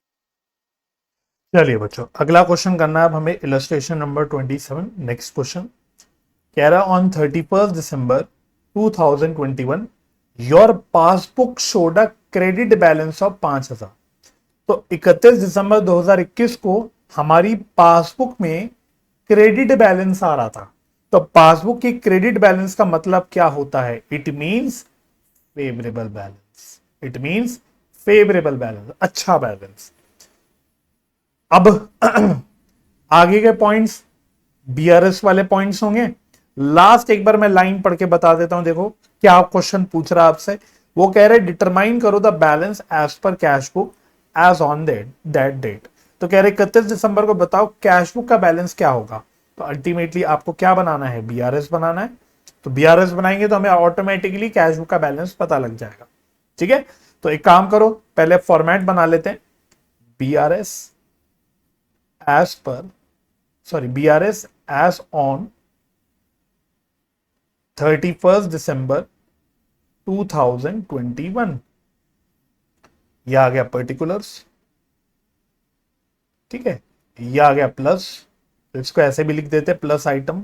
A: चलिए बच्चों, अगला क्वेश्चन करना है अब हमें, इलस्ट्रेशन नंबर 27। नेक्स्ट क्वेश्चन कह रहा है on 31 December 2021 your passbook showed a credit balance of 5,000। तो 31 दिसंबर 2021 को हमारी पासबुक में क्रेडिट बैलेंस आ रहा था। तो पासबुक की क्रेडिट बैलेंस का मतलब क्या होता है? It means favourable balance, it means favourable balance, अच्छा बैलेंस। अब आगे के पॉइंट्स बीआरएस वाले पॉइंट्स होंगे। लास्ट एक बार मैं लाइन पढ़ के बता देता हूं, देखो क्या क्वेश्चन पूछ रहा है आपसे। वो कह रहे डिटरमाइन करो the balance as per cash book as on that date. तो कह रहे 31 दिसंबर को बताओ कैश बुक का बैलेंस क्या होगा। तो अल्टीमेटली आपको क्या बनाना है, बीआरएस बनाना है। तो बीआरएस बनाएंगे तो हमें ऑटोमेटिकली कैश बुक का बैलेंस पता लग जाएगा। ठीक है, तो एक काम करो, पहले फॉर्मेट बना लेते हैं, BRS as per BRS as on 31 December 2021। यह आ गया पर्टिकुलर्स, ठीक है, यह आ गया प्लस, तो इसको ऐसे भी लिख देते प्लस आइटम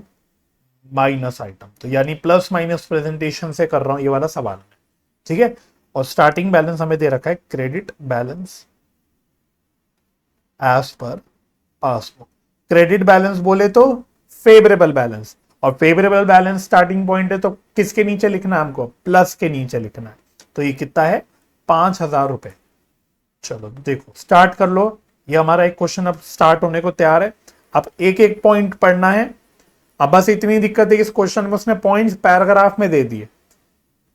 A: माइनस आइटम। तो यानी प्लस माइनस प्रेजेंटेशन से कर रहा हूं ये वाला सवाल में। ठीक है, और स्टार्टिंग बैलेंस हमें दे रखा है credit balance as per passbook. Credit balance बोले तो फेवरेबल बैलेंस, और फेवरेबल बैलेंस स्टार्टिंग पॉइंट है तो किसके नीचे लिखना है हमको, प्लस के नीचे लिखना है। तो ये कितना है, 5,000 रुपए। चलो देखो स्टार्ट कर लो, ये हमारा एक क्वेश्चन अब स्टार्ट होने को तैयार है। अब एक एक पॉइंट पढ़ना है। अब बस इतनी दिक्कत है कि इस क्वेश्चन में उसने पॉइंट्स पैराग्राफ में दे दिए।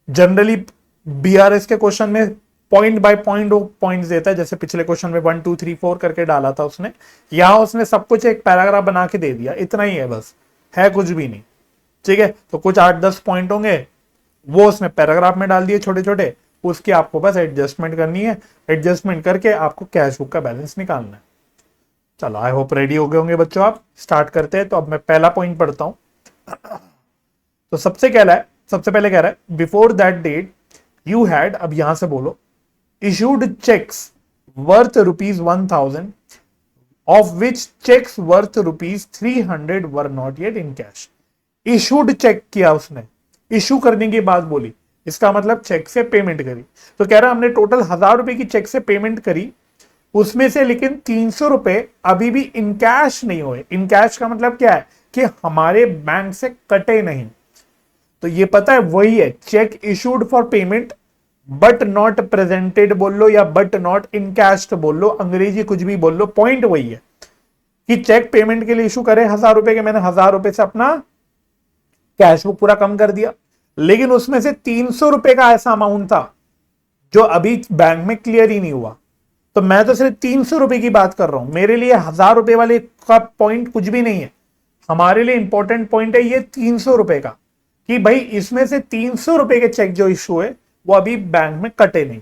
A: जनरली बीआरएस के क्वेश्चन में पॉइंट बाय पॉइंट वो पॉइंट्स देता है, जैसे पिछले क्वेश्चन में 1 2 3 4 करके डाला था उसने, यहां उसने सब कुछ एक पैराग्राफ बना के दे दिया। इतना ही है बस, है कुछ भी नहीं। ठीक है, तो कुछ 8-10 पॉइंट होंगे, वो उसने पैराग्राफ में डाल दिए छोटे छोटे, उसकी आपको बस एडजस्टमेंट करनी है। एडजस्टमेंट करके आपको कैश बुक का बैलेंस निकालना है। चलो आई होप रेडी हो गए होंगे बच्चों, आप स्टार्ट करते हैं। तो अब मैं पहला पॉइंट पढ़ता हूं। तो सबसे पहले कह रहा है before that date you had, अब यहां से बोलो, issued checks worth ₹1,000 of which checks worth ₹300 were not yet in cash। issued cheque किया उसने, इशू करने की बात बोली, इसका मतलब चेक से पेमेंट करी। तो कह रहा हमने टोटल 1,000 रुपए की चेक से पेमेंट करी, उसमें से लेकिन 300 रुपए अभी भी इन कैश नहीं हुए। इन कैश का मतलब क्या है कि हमारे बैंक से कटे नहीं। तो ये पता है वही है, check issued for payment but not presented बोल लो या बट नॉट इनकैश्ड बोल लो, अंग्रेजी कुछ भी बोल लो, पॉइंट वही है कि चेक पेमेंट के लिए इशू करे 1,000 रुपए के, मैंने 1,000 रुपए से अपना कैश बुक पूरा कम कर दिया, लेकिन उसमें से 300 रुपए का ऐसा अमाउंट था जो अभी बैंक में क्लियर ही नहीं हुआ। तो मैं तो सिर्फ 300 रुपए की बात कर रहा हूं, मेरे लिए 1,000 रुपए वाले का पॉइंट कुछ भी नहीं है। हमारे लिए इंपॉर्टेंट पॉइंट है ये 300 रुपए का, कि भाई इसमें से 300 रुपए के चेक जो इशू है वो अभी बैंक में कटे नहीं।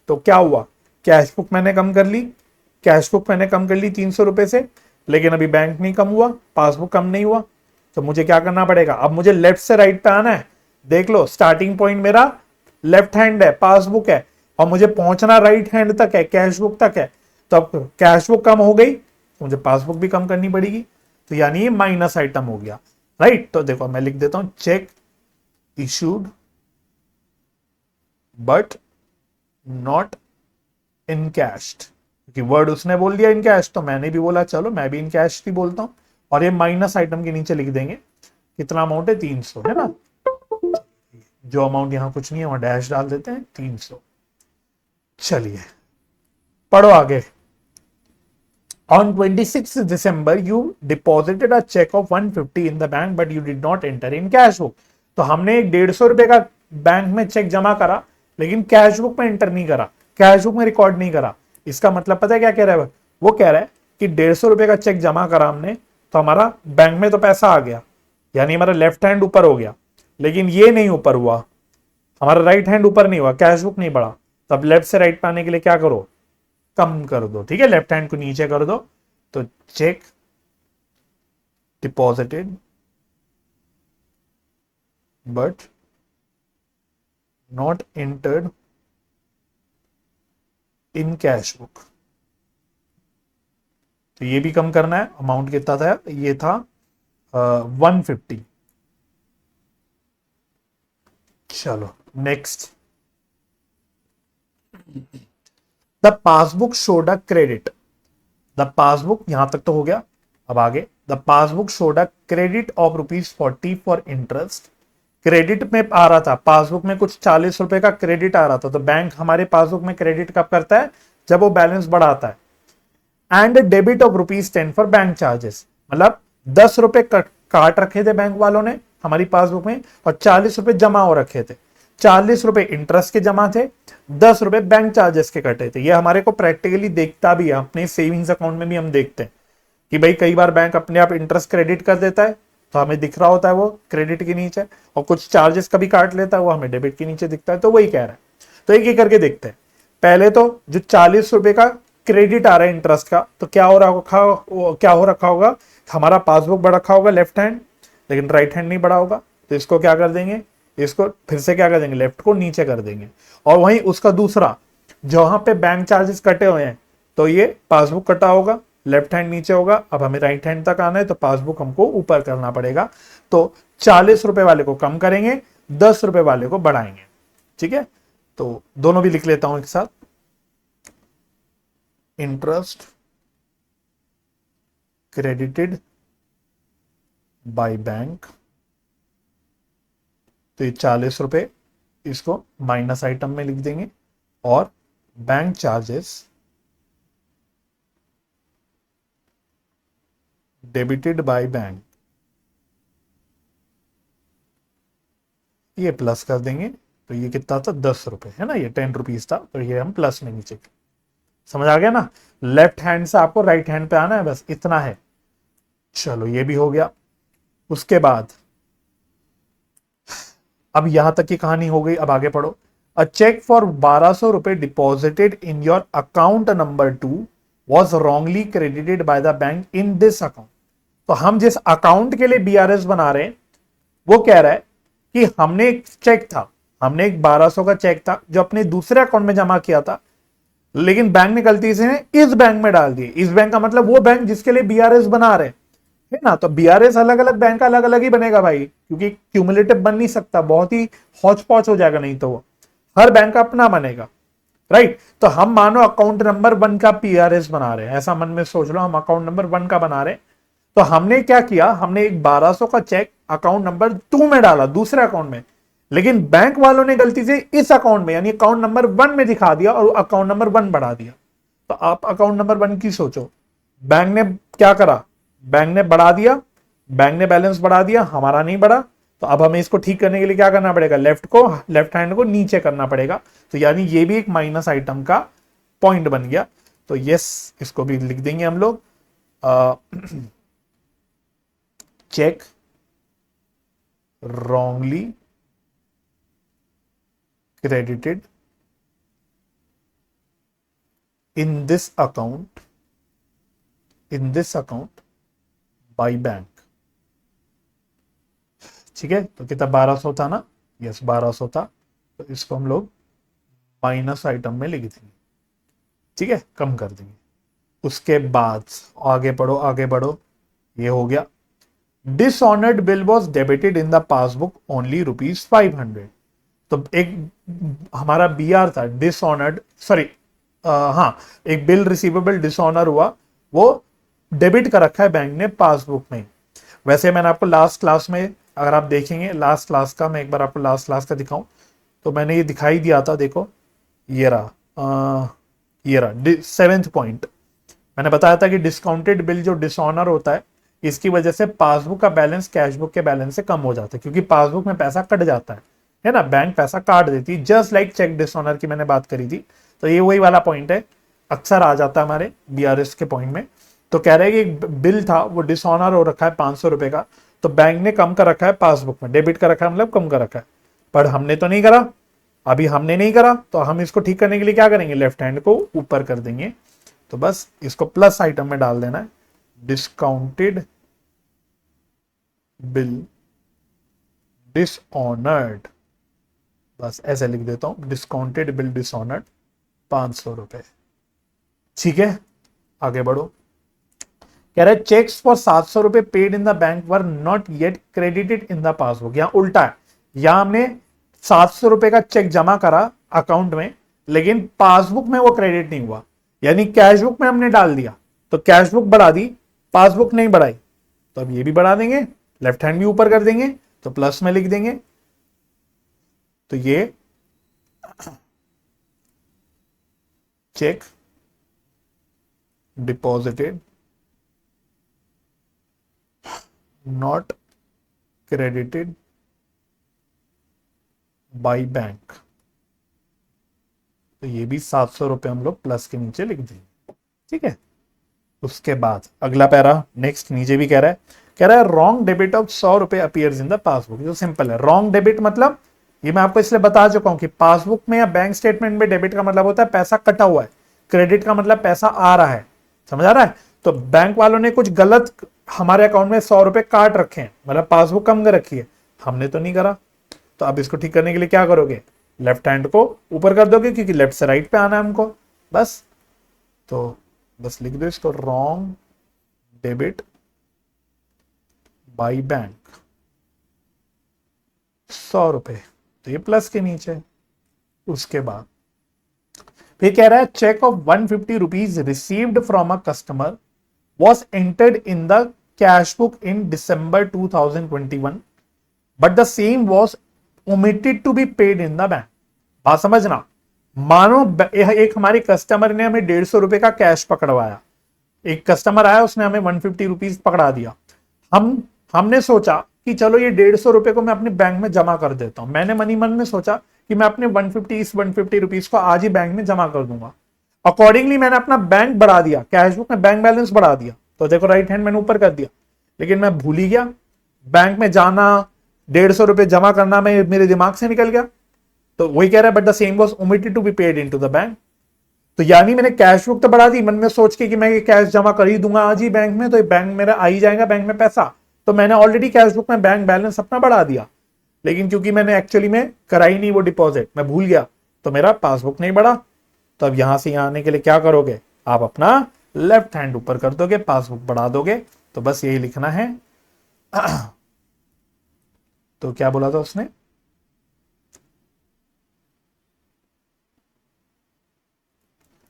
A: तो क्या हुआ, कैश बुक मैंने कम कर ली, 300 रुपए से, लेकिन अभी बैंक नहीं कम हुआ, पासबुक कम नहीं हुआ। तो मुझे क्या करना पड़ेगा, अब मुझे लेफ्ट से राइट पे आना है। देख लो स्टार्टिंग पॉइंट मेरा लेफ्ट हैंड है, पासबुक है, और मुझे पहुंचना राइट हैंड तक है, कैश बुक तक है। तो अब कैश बुक कम हो गई तो मुझे पासबुक भी कम करनी पड़ेगी। तो यानी ये माइनस आइटम हो गया, राइट। तो देखो मैं लिख देता हूं check issued but not in cash, क्योंकि वर्ड उसने बोल दिया इन कैश तो मैंने भी बोला चलो मैं भी इन कैश ही बोलता हूं, और ये माइनस आइटम के नीचे लिख देंगे कितना अमाउंट है 300, है ना। जो अमाउंट यहां कुछ नहीं है वहां डैश डाल देते हैं 300। चलिए पढ़ो आगे। On 26th December, you deposited a check of 150 in the bank, but you did not enter in cash book. तो हमने एक 150 का बैंक में चेक जमा करा, लेकिन कैश बुक में एंटर नहीं करा, कैश बुक में रिकॉर्ड नहीं करा। इसका मतलब पता है क्या कह रहा है वो कह रहा है कि 150 का चेक जमा करा हमने, तो हमारा बैंक में तो पैसा आ गया, यानी हमारा लेफ्ट हैंड ऊपर हो गया, लेकिन ये नहीं ऊपर हुआ, हमारा राइट हैंड ऊपर नहीं हुआ, कैश बुक नहीं बढ़ा। तब लेफ्ट से राइट पाने के लिए क्या करो, कम कर दो, ठीक है, लेफ्ट हैंड को नीचे कर दो। तो check deposited but not entered in cash book. तो ये भी कम करना है। अमाउंट कितना था, ये था 150। चलो next, the passbook showed a credit. The passbook, यहां तक तो हो गया। अब आगे, the passbook showed a credit of ₹40 for interest. Credit में आ रहा था, पासबुक में कुछ 40 रुपए का क्रेडिट आ रहा था, तो बैंक हमारे पासबुक में क्रेडिट कब करता है, जब वो बैलेंस बढ़ाता है। And debit of ₹10 for bank charges, मतलब 10 रुपए काट रखे थे बैंक वालों ने हमारी पासबुक में, और 40 रुपए जमा हो रखे थे। 40 रुपए इंटरेस्ट के जमा थे, 10 रुपए बैंक चार्जेस के कटे थे। ये हमारे को प्रैक्टिकली देखता भी है, अपने सेविंग्स अकाउंट में भी हम देखते हैं कि भाई कई बार बैंक अपने आप इंटरेस्ट क्रेडिट कर देता है, तो हमें दिख रहा होता है वो क्रेडिट के नीचे, और कुछ चार्जेस कभी काट लेता है वो हमें डेबिट के नीचे दिखता है। तो वही कह रहा है, तो एक एक करके देखते हैं। पहले तो जो 40 रुपए का क्रेडिट आ रहा है इंटरेस्ट का, तो क्या हो रखा होगा, हमारा पासबुक बढ़ रखा होगा लेफ्ट हैंड, लेकिन राइट हैंड नहीं बढ़ा होगा। तो इसको क्या कर देंगे, इसको फिर से क्या कर देंगे, लेफ्ट को नीचे कर देंगे। और वहीं उसका दूसरा, जहां पे बैंक चार्जेस कटे हुए हैं, तो ये पासबुक कटा होगा, लेफ्ट हैंड नीचे होगा। अब हमें राइट हैंड तक आना है, तो पासबुक हमको ऊपर करना पड़ेगा। तो 40 रुपए वाले को कम करेंगे, 10 रुपए वाले को बढ़ाएंगे, ठीक है। तो दोनों भी लिख लेता हूं एक साथ। इंटरेस्ट क्रेडिटेड बाय बैंक, तो ये 40 रुपए इसको माइनस आइटम में लिख देंगे, और bank charges debited by bank, ये प्लस कर देंगे। तो ये कितना था, 10 रुपए, है ना, ये 10 रुपीज था, तो ये हम प्लस में नीचे। समझ आ गया ना, लेफ्ट हैंड से आपको राइट हैंड पे आना है, बस इतना है। चलो ये भी हो गया। उसके बाद अब यहां तक की कहानी हो गई, अब आगे पढ़ो। अ चेक फॉर 1200 रुपए deposited in your account number 2 was wrongly credited by the bank in this account. तो हम जिस अकाउंट के लिए बीआरएस बना रहे हैं, वो कह रहा है कि हमने एक चेक था, हमने एक 1200 का चेक था जो अपने दूसरे अकाउंट में जमा किया था, लेकिन बैंक ने गलती से इस बैंक में डाल दिए। इस बैंक का मतलब वो बैंक जिसके लिए बीआरएस बना रहे है ना। तो बीआरएस अलग अलग बैंक का अलग अलग ही बनेगा भाई, क्योंकि क्यूमुलेटिव बन नहीं सकता, बहुत ही हौच पौच हो जाएगा, नहीं तो वो हर बैंक का अपना बनेगा, राइट। तो हम मानो अकाउंट नंबर 1 का पीआरएस बना रहे हैं, ऐसा मन में सोच लो, हम अकाउंट नंबर 1 का बना रहे हैं। तो हमने क्या किया, हमने एक 1200 का चेक अकाउंट नंबर 2 में डाला, दूसरे अकाउंट में, लेकिन बैंक वालों ने गलती से इस अकाउंट में यानी अकाउंट नंबर 1 में दिखा दिया और अकाउंट नंबर 1 बढ़ा दिया। तो आप अकाउंट नंबर 1 की सोचो, बैंक ने क्या करा, बैंक ने बढ़ा दिया, बैंक ने बैलेंस बढ़ा दिया, हमारा नहीं बढ़ा। तो अब हमें इसको ठीक करने के लिए क्या करना पड़ेगा, लेफ्ट हैंड को नीचे करना पड़ेगा। तो यानी ये भी एक माइनस आइटम का पॉइंट बन गया। तो यस, इसको भी लिख देंगे हम लोग, check wrongly credited in this account by bank। ठीक है, तो कितना 1200 था ना, यस 1200 था। तो इसको हम लोग माइनस आइटम में लिख देंगे, ठीक है, कम कर देंगे। उसके बाद आगे बढ़ो, ये हो गया। Dishonoured bill was debited in the passbook only ₹500। तो एक हमारा बीआर था डिसऑनर्ड, सॉरी, हाँ, एक बिल रिसीवेबल डिसऑनर हुआ, वो डेबिट कर रखा है बैंक ने पासबुक में। वैसे मैंने आपको लास्ट क्लास में, अगर आप देखेंगे लास्ट क्लास का, मैं एक बार आपको लास्ट क्लास का दिखाऊं तो मैंने ये दिखाई दिया था, देखो ये रहा, ये रहा 7th पॉइंट। मैंने बताया था कि डिस्काउंटेड बिल जो डिसऑनर होता है, इसकी वजह से पासबुक का बैलेंस कैशबुक के बैलेंस से कम हो जाता है, क्योंकि पासबुक में पैसा कट जाता है ना, बैंक पैसा काट देती है, जस्ट लाइक चेक डिसऑनर की मैंने बात करी थी। तो ये वही वाला पॉइंट है, अक्सर आ जाता है हमारे बीआरएस के पॉइंट में। तो कह रहे हैं कि एक बिल था वो डिसऑनर हो रखा है 500 रुपए का, तो बैंक ने कम कर रखा है पासबुक में, डेबिट कर रखा है मतलब कम कर रखा है, पर हमने तो नहीं करा, अभी हमने नहीं करा, तो हम इसको ठीक करने के लिए क्या करेंगे, लेफ्ट हैंड को ऊपर कर देंगे। तो बस इसको प्लस आइटम में डाल देना है, डिस्काउंटेड बिल डिसऑनर्ड, बस ऐसे लिख देता हूं, डिस्काउंटेड बिल डिसऑनर्ड 500 रुपए। ठीक है, आगे बढ़ो। कह रहा है चेक्स फॉर 700 रुपए paid in the bank were not yet credited in the passbook. यहां उल्टा है, यहां हमने 700 रुपए का चेक जमा करा अकाउंट में, लेकिन पासबुक में वो क्रेडिट नहीं हुआ, यानी कैशबुक में हमने डाल दिया तो कैशबुक बढ़ा दी, पासबुक नहीं बढ़ाई, तो अब ये भी बढ़ा देंगे, लेफ्ट हैंड भी ऊपर कर देंगे, तो प्लस में लिख देंगे। तो ये check deposited not credited by bank, तो ये भी 700 रुपए हम लोग प्लस के नीचे लिख देंगे। ठीक है, उसके बाद अगला पैरा नेक्स्ट नीचे भी कह रहा है रॉन्ग डेबिट ऑफ 100 रुपए अपीयर्स इन द पासबुक। जो सिंपल है, रॉन्ग डेबिट मतलब ये मैं आपको इसलिए बता चुका हूं कि पासबुक में या बैंक स्टेटमेंट में डेबिट का मतलब होता है पैसा कटा हुआ है, क्रेडिट का मतलब पैसा आ रहा है, समझ आ रहा है। तो बैंक वालों ने कुछ गलत हमारे अकाउंट में 100 रुपए काट रखे हैं, मतलब पासबुक कम कर रखी है, हमने तो नहीं करा। तो अब इसको ठीक करने के लिए क्या करोगे, लेफ्ट हैंड को ऊपर कर दोगे, क्योंकि लेफ्ट से राइट पे आना है हमको, बस। तो बस लिख दो इसको, रॉन्ग डेबिट बाई बैंक 100 रुपए, तो ये प्लस के नीचे। उसके बाद फिर कह रहा है cheque of 150 rupees received from a customer was entered in the cash book in December 2021 but the same was omitted to be paid in the bank. बात समझना, मानो एक हमारे कस्टमर ने हमें 150 रुपए का कैश पकड़वाया, एक कस्टमर आया उसने हमें 150 रुपीज पकड़ा दिया, हमने सोचा कि चलो ये 150 रुपए को मैं अपने बैंक में जमा कर देता हूं, मैंने मनी मन में सोचा कि मैं अपने 150 रुपीज को आज ही बैंक में जमा कर दूंगा। अकॉर्डिंगली मैंने अपना बैंक बढ़ा दिया, कैशबुक में बैंक बैलेंस बढ़ा दिया, तो देखो राइट हैंड मैंने ऊपर कर दिया, लेकिन मैं भूल ही गया, बैंक में जाना 150 रुपए जमा करना मेरे दिमाग से निकल गया। तो वही कह रहा है but the same was omitted to be paid into the bank. तो यानी मैंने कैश बुक तो बढ़ा दी मन में सोच के कि मैं ये कैश जमा कर ही दूंगा आज ही बैंक में, तो बैंक मेरा आ ही जाएगा बैंक में पैसा, तो मैंने ऑलरेडी कैश बुक में बैंक बैलेंस अपना बढ़ा दिया, लेकिन क्योंकि मैंने एक्चुअली में कराई नहीं वो डिपॉजिट, मैं भूल गया, तो मेरा पासबुक नहीं बढ़ा। तो अब यहां से यहां आने के लिए क्या करोगे, आप अपना लेफ्ट हैंड ऊपर कर दोगे, पासबुक बढ़ा दोगे, तो बस यही लिखना है। तो क्या बोला था उसने,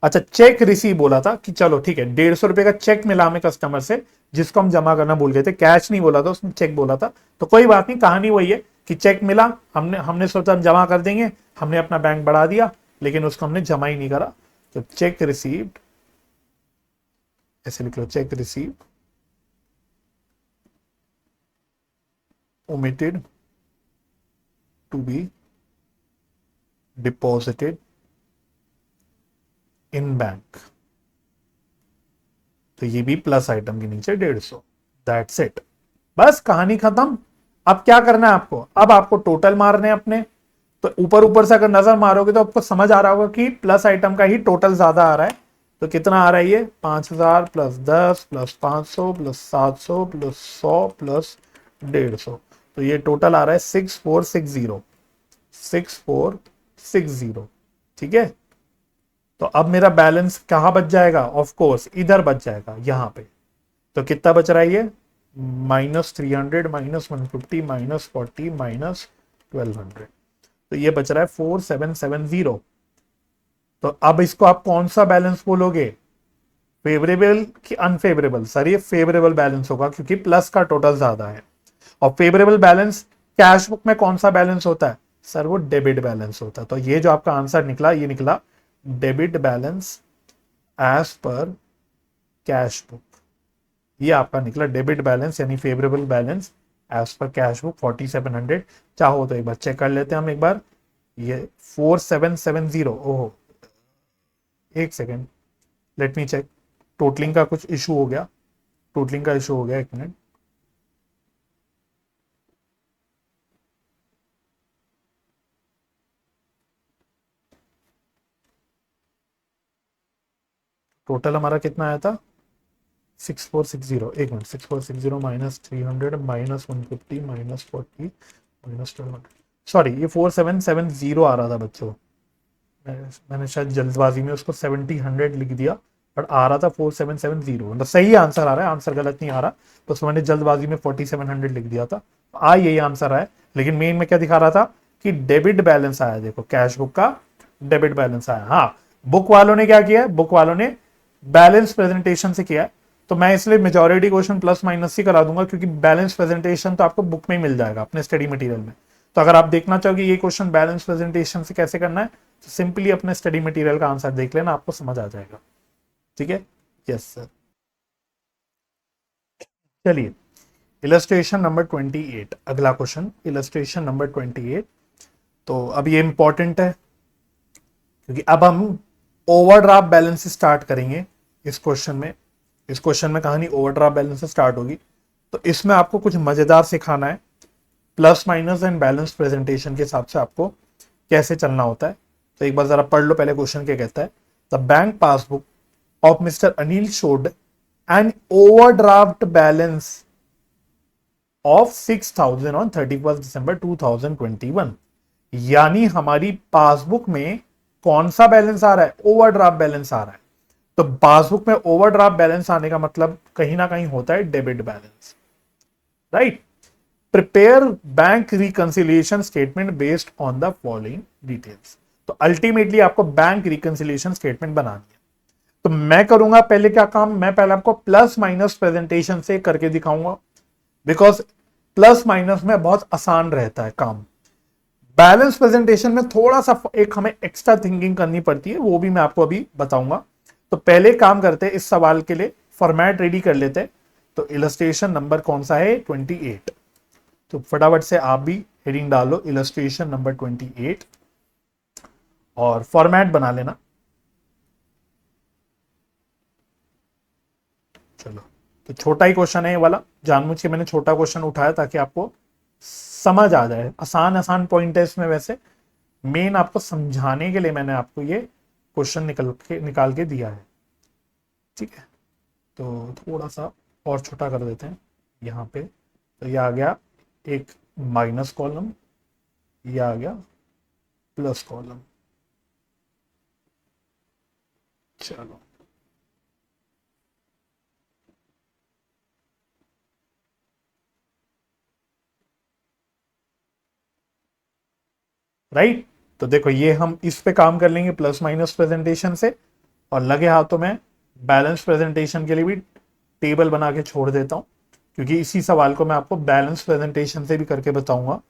A: अच्छा चेक रिसीव बोला था कि चलो ठीक है 150 रुपए का चेक मिला हमें कस्टमर से, जिसको हम जमा करना भूल गए थे, कैश नहीं बोला था उसने, चेक बोला था। तो कोई बात नहीं, कहानी वही है कि चेक मिला, हमने हमने सोचा हम जमा कर देंगे, हमने अपना बैंक बढ़ा दिया, लेकिन उसको हमने जमा ही नहीं करा। तो चेक रिसीव्ड, ऐसे लिख लो, cheque receive omitted to be deposited in bank. तो ये भी प्लस आइटम के नीचे 150, दैट्स इट, बस कहानी खत्म। अब क्या करना है आपको, अब आपको टोटल मारने अपने, तो ऊपर ऊपर से अगर नजर मारोगे तो आपको समझ आ रहा होगा कि प्लस आइटम का ही टोटल ज्यादा आ रहा है। तो कितना आ रहा है ये, 5000 plus 10 plus 500 plus 700 plus 100 plus 150, तो ये टोटल आ रहा है 6460, 6460। ठीक है, तो अब मेरा बैलेंस कहां बच जाएगा, ऑफ कोर्स इधर बच जाएगा यहां पे। तो कितना बच रहा है ये, -300 -150 -40 -1200। तो ये बच रहा है 4770। तो अब इसको आप कौन सा बैलेंस बोलोगे, फेवरेबल कि अनफेवरेबल? सर ये फेवरेबल बैलेंस होगा क्योंकि प्लस का टोटल ज्यादा है। और फेवरेबल बैलेंस कैश बुक में कौन सा बैलेंस होता है सर, वो डेबिट बैलेंस होता है। तो ये जो आपका आंसर निकला, ये निकला debit balance as per cash book. ये आपका निकला डेबिट बैलेंस यानी favourable balance as per cash book 4700। चाहो तो एक बार चेक कर लेते हैं हम एक बार। ये 4770, ओहो एक second, let me check. Totalling का कुछ इशू हो गया, टोटलिंग का इशू हो गया, एक मिनट। टोटल हमारा कितना आया था 6460, एक minute, 6460 minus 300 minus 150 minus 40 minus 1200, sorry ये 4770 आ रहा था बच्चों। मैंने शायद जल्दबाजी में उसको 70 100 लिख दिया, बट आ रहा था 4770, मतलब सही आंसर आ रहा है, आंसर गलत नहीं आ रहा। बस मैंने जल्दबाजी में 4700 लिख दिया था, आ यही आंसर आया। लेकिन मेन में क्या दिखा रहा था कि डेबिट बैलेंस आया, देखो कैश बुक का डेबिट बैलेंस आया। हाँ, बुक वालों ने क्या किया है, बुक वालों ने बैलेंस प्रेजेंटेशन से किया है। तो मैं इसलिए मेजोरिटी क्वेश्चन प्लस माइनस ही करा दूंगा, क्योंकि बैलेंस प्रेजेंटेशन तो आपको बुक में ही मिल जाएगा अपने स्टडी मटेरियल में। तो अगर आप देखना चाहोगे ये क्वेश्चन बैलेंस प्रेजेंटेशन से कैसे करना है, तो सिंपली अपने स्टडी मटेरियल का आंसर देख लेना, आपको समझ आ जाएगा। ठीक है, यस सर। चलिए, इलस्ट्रेशन नंबर 28, अगला क्वेश्चन इलस्ट्रेशन नंबर 28। तो अब ये इंपॉर्टेंट है क्योंकि अब हम ओवरड्राफ्ट बैलेंस से स्टार्ट करेंगे इस क्वेश्चन में। इस क्वेश्चन में कहानी ओवरड्राफ्ट बैलेंस से स्टार्ट होगी। तो इसमें आपको कुछ मजेदार सिखाना है, plus minus and balance presentation के हिसाब से आपको कैसे चलना होता है। तो एक बार जरा पढ़ लो पहले क्वेश्चन क्या कहता है। The bank passbook of mister Anil showed an overdraft balance of 6000 on 31 December 2021। यानी हमारी पासबुक में कौन सा बैलेंस आ रहा है, ओवरड्राफ्ट बैलेंस आ रहा है। तो पासबुक में ओवरड्राफ्ट बैलेंस आने का मतलब कहीं ना कहीं होता है debit balance, right. Prepare bank reconciliation statement based on the following details. तो अल्टीमेटली आपको बैंक रिकंसिलिएशन स्टेटमेंट बनानी है। तो मैं करूंगा पहले क्या काम, मैं पहले आपको प्लस माइनस प्रेजेंटेशन से करके दिखाऊंगा, बिकॉज प्लस माइनस में बहुत आसान रहता है काम। बैलेंस प्रेजेंटेशन में थोड़ा सा एक हमें एक्स्ट्रा थिंकिंग करनी पड़ती है, वो भी मैं आपको अभी बताऊंगा। तो पहले काम करते हैं, इस सवाल के लिए फॉर्मेट रेडी कर लेते हैं। तो इलस्ट्रेशन नंबर कौन सा है 28। तो फटाफट से आप भी हेडिंग डालो इलस्ट्रेशन नंबर 28 और फॉर्मेट बना लेना। चलो, तो छोटा ही क्वेश्चन है ये वाला, जानबूझ के मैंने छोटा क्वेश्चन उठाया ताकि आपको समझ आ जाए। आसान आसान पॉइंट है इसमें, वैसे मेन आपको समझाने के लिए मैंने आपको ये क्वेश्चन निकाल के दिया है। ठीक है, तो थोड़ा सा और छोटा कर देते हैं यहाँ पे। तो ये आ गया एक माइनस कॉलम, ये आ गया प्लस कॉलम। चलो, राइट। तो देखो ये हम इस पे काम कर लेंगे प्लस माइनस प्रेजेंटेशन से, और लगे हाथों में बैलेंस प्रेजेंटेशन के लिए भी टेबल बना के छोड़ देता हूं, क्योंकि इसी सवाल को मैं आपको बैलेंस प्रेजेंटेशन से भी करके बताऊंगा।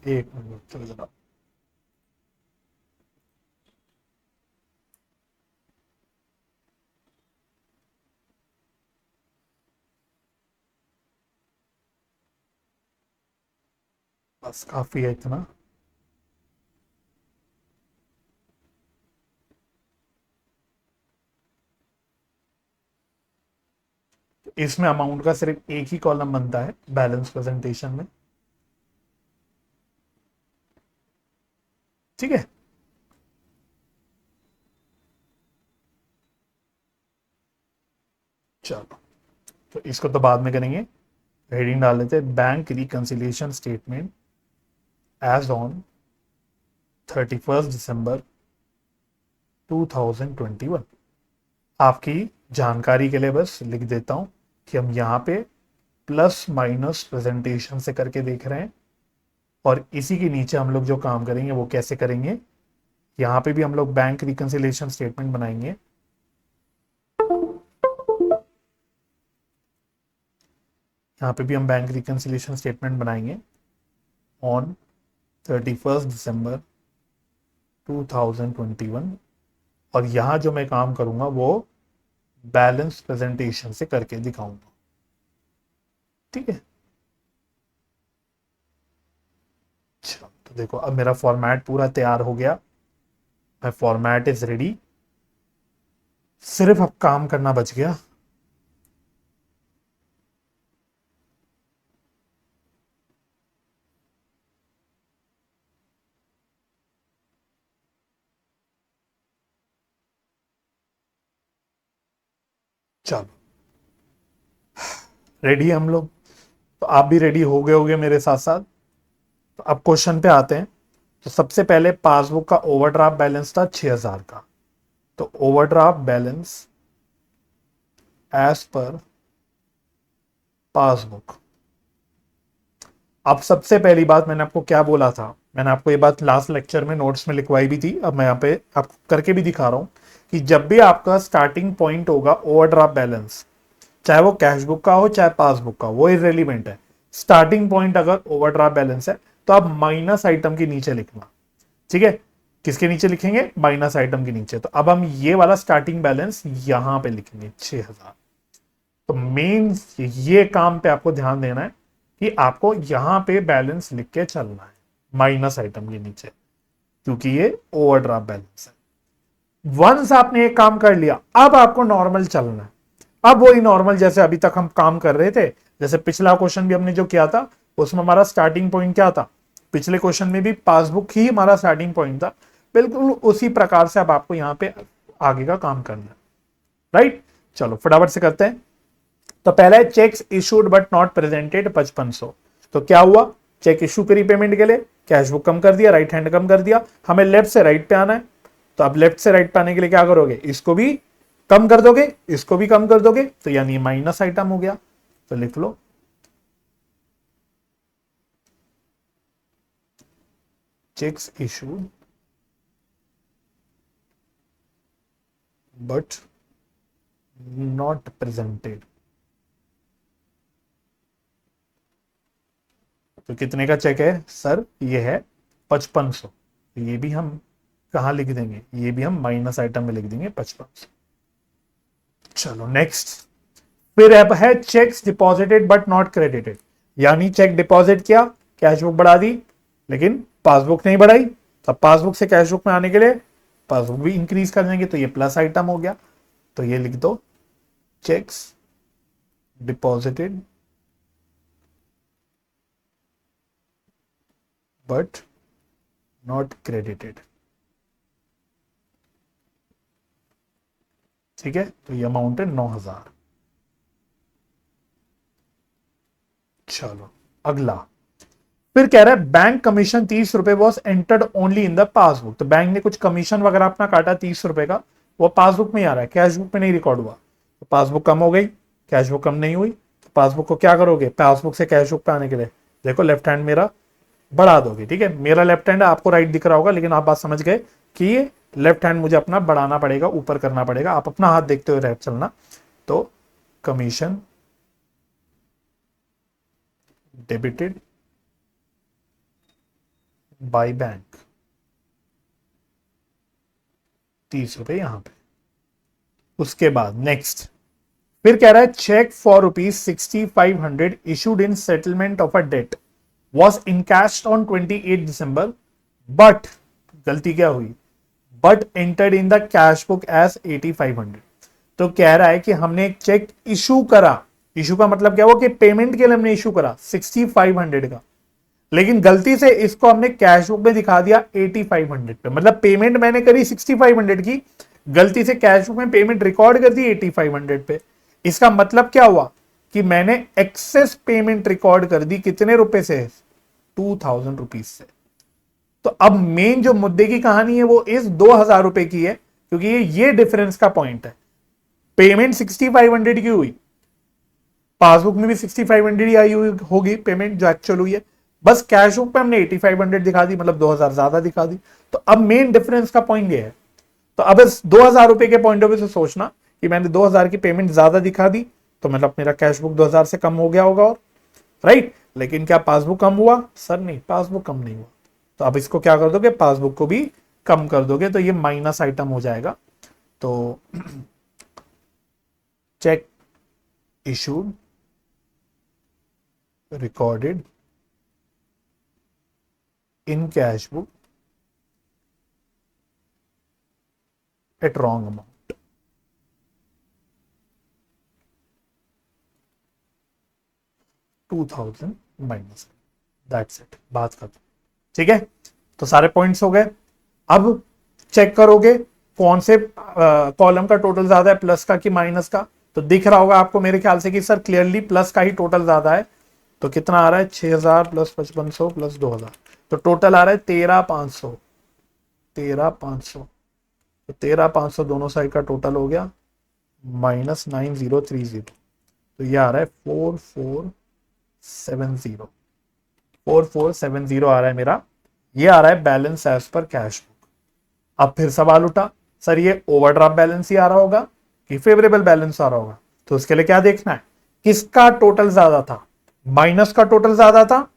A: एक मिनट चलो जरा, बस काफी है इतना। इसमें अमाउंट का सिर्फ एक ही कॉलम बनता है बैलेंस प्रेजेंटेशन में। ठीक है, चलो, तो इसको तो बाद में करेंगे। हेडिंग डाल लेते हैं bank reconciliation statement as on 31 December 2021। आपकी जानकारी के लिए बस लिख देता हूं कि हम यहाँ पे प्लस माइनस प्रेजेंटेशन से करके देख रहे हैं, और इसी के नीचे हम लोग जो काम करेंगे वो कैसे करेंगे, यहाँ पे भी हम लोग बैंक रिकंसिलिएशन स्टेटमेंट बनाएंगे। यहाँ पे भी हम बैंक रिकंसिलिएशन स्टेटमेंट बनाएंगे ऑन 31 दिसंबर 2021, और यहाँ जो मैं काम करूंगा वो बैलेंस प्रेजेंटेशन से करके दिखाऊंगा। ठीक है, अच्छा तो देखो अब मेरा फॉर्मेट पूरा तैयार हो गया, माय फॉर्मेट इज रेडी, सिर्फ अब काम करना बच गया। चलो रेडी हम लोग, तो आप भी रेडी हो गए होगे मेरे साथ साथ। तो अब क्वेश्चन पे आते हैं। तो सबसे पहले पासबुक का ओवरड्राफ्ट बैलेंस था 6000 का, तो overdraft balance as per passbook. अब सबसे पहली बात मैंने आपको क्या बोला था, मैंने आपको ये बात लास्ट लेक्चर में नोट्स में लिखवाई भी थी, अब मैं यहाँ पे आपको करके भी दिखा रहा हूं कि जब भी आपका स्टार्टिंग पॉइंट होगा ओवरड्राफ्ट बैलेंस, चाहे वो कैश बुक का हो चाहे पासबुक का, वो इररिलेवेंट है। स्टार्टिंग पॉइंट अगर ओवरड्राफ्ट बैलेंस है तो आप माइनस आइटम के नीचे लिखना। ठीक है, किसके नीचे लिखेंगे, माइनस आइटम के नीचे। तो अब हम ये वाला स्टार्टिंग बैलेंस यहां पे लिखेंगे 6000। तो मेन ये काम पे आपको ध्यान देना है कि आपको यहां पे बैलेंस लिख के चलना है माइनस आइटम के नीचे, क्योंकि ये ओवरड्राफ्ट बैलेंस है। वंस आपने एक काम कर लिया, अब आपको नॉर्मल चलना है। अब वही नॉर्मल जैसे अभी तक हम काम कर रहे थे, जैसे पिछला क्वेश्चन भी हमने जो किया था उसमें हमारा स्टार्टिंग पॉइंट क्या था, पिछले क्वेश्चन में भी पासबुक ही हमारा स्टार्टिंग पॉइंट था, बिल्कुल उसी प्रकार से अब आपको यहाँ पे आगे का काम करना है। राइट, चलो फटाफट से करते हैं। तो पहला है cheques issued but not presented 5500। तो क्या हुआ, चेक इशू करी पेमेंट के लिए, कैश बुक कम कर दिया, राइट हैंड कम कर दिया, हमें लेफ्ट से राइट पे आना है। तो अब लेफ्ट से राइट पे आने के लिए क्या करोगे, इसको भी कम कर दोगे, इसको भी कम कर दोगे, तो यानी माइनस आइटम हो गया। तो लिख लो cheques issued but not presented. तो कितने का चेक है सर, ये है 5500। ये भी हम कहां लिख देंगे, ये भी हम माइनस आइटम में लिख देंगे 5500। चलो नेक्स्ट, फिर अब है checks deposited but not credited, यानी चेक डिपॉजिट किया, कैश बुक बढ़ा दी, लेकिन पासबुक नहीं बढ़ाई। तो पासबुक से कैश बुक में आने के लिए पासबुक भी इंक्रीज कर देंगे, तो ये प्लस आइटम हो गया। तो ये लिख दो checks deposited but not credited. ठीक है, तो ये अमाउंट है 9000। चलो अगला, फिर कह रहा है बैंक कमीशन 30 रुपए was entered only in the passbook. तो बैंक ने कुछ कमीशन वगैरह अपना काटा 30 रुपए का, वो पासबुक में आ रहा है, कैश बुक में नहीं रिकॉर्ड हुआ। तो पासबुक कम हो गई, कैश बुक कम नहीं हुई, तो पासबुक को क्या करोगे, पासबुक से कैश बुक पे आने के लिए देखो लेफ्ट हैंड मेरा बढ़ा दोगे। ठीक है, मेरा लेफ्ट हैंड आपको राइट दिख रहा होगा, लेकिन आप बात समझ गए कि ये लेफ्ट हैंड मुझे अपना बढ़ाना पड़ेगा, ऊपर करना पड़ेगा, आप अपना हाथ देखते हुए चलना। तो कमीशन डेबिटेड बाय बैंक 30 रुपए यहां पे। उसके बाद नेक्स्ट, फिर कह रहा है cheque for ₹6500 issued in settlement of a debt was encashed on 28 December, but गलती क्या हुई, but entered in the cash book as 8500। तो कह रहा है कि हमने एक चेक इशू करा, इशू का मतलब क्या हुआ कि पेमेंट के लिए हमने इशू करा 6500 का, लेकिन गलती से इसको हमने कैश बुक में दिखा दिया 8500 पे। मतलब पेमेंट मैंने करी 6500 की, गलती से कैश बुक में पेमेंट रिकॉर्ड कर दी 8500 पे। इसका मतलब क्या हुआ कि मैंने एक्सेस पेमेंट रिकॉर्ड कर दी कितने रुपए से, 2000 रुपीज से। तो अब मेन जो मुद्दे की कहानी है वो इस 2000 रुपए की है, क्योंकि ये डिफरेंस का पॉइंट है। पेमेंट 6500 की हुई, पासबुक में भी 6500 ही आई हुई होगी पेमेंट जो एक्चुअल हुई है, बस कैश बुक पे हमने 8500 दिखा दी, मतलब 2000 ज्यादा दिखा दी। तो अब मेन डिफरेंस का पॉइंट ये है। तो अब इस 2000 रुपए के पॉइंट ऑफ व्यू से सोचना कि मैंने 2000 की पेमेंट ज्यादा दिखा दी, तो मतलब मेरा कैश बुक 2000 से कम हो गया होगा, और राइट। लेकिन क्या पासबुक कम हुआ? सर नहीं, पासबुक कम नहीं हुआ। तो अब इसको क्या कर दोगे, पासबुक को भी कम कर दोगे, तो ये माइनस आइटम हो जाएगा। तो check issued recorded in cash book at wrong amount। $2000 minus, that's it, बात खत्म। ठीक है, तो सारे पॉइंट्स हो गए। अब चेक करोगे कौन से कॉलम का टोटल ज्यादा है, प्लस का कि माइनस का। तो दिख रहा होगा आपको मेरे ख्याल से कि सर क्लियरली प्लस का ही टोटल ज्यादा है। तो कितना आ रहा है, 6000 प्लस 5500 प्लस 2000, तो टोटल आ रहा है 13500। 13500, तो 13500 दोनों साइड का टोटल हो गया माइनस 9030। तो ये आ रहा है 4470। 4470 आ रहा है मेरा, ये आ रहा है balance as per cash book. अब फिर सवाल उठा, सर ये ओवरड्राफ्ट बैलेंस ही आ रहा होगा कि फेवरेबल बैलेंस आ रहा होगा? तो उसके लिए क्या देखना है, किसका टोटल ज्यादा था? माइनस का टोटल ज्यादा था,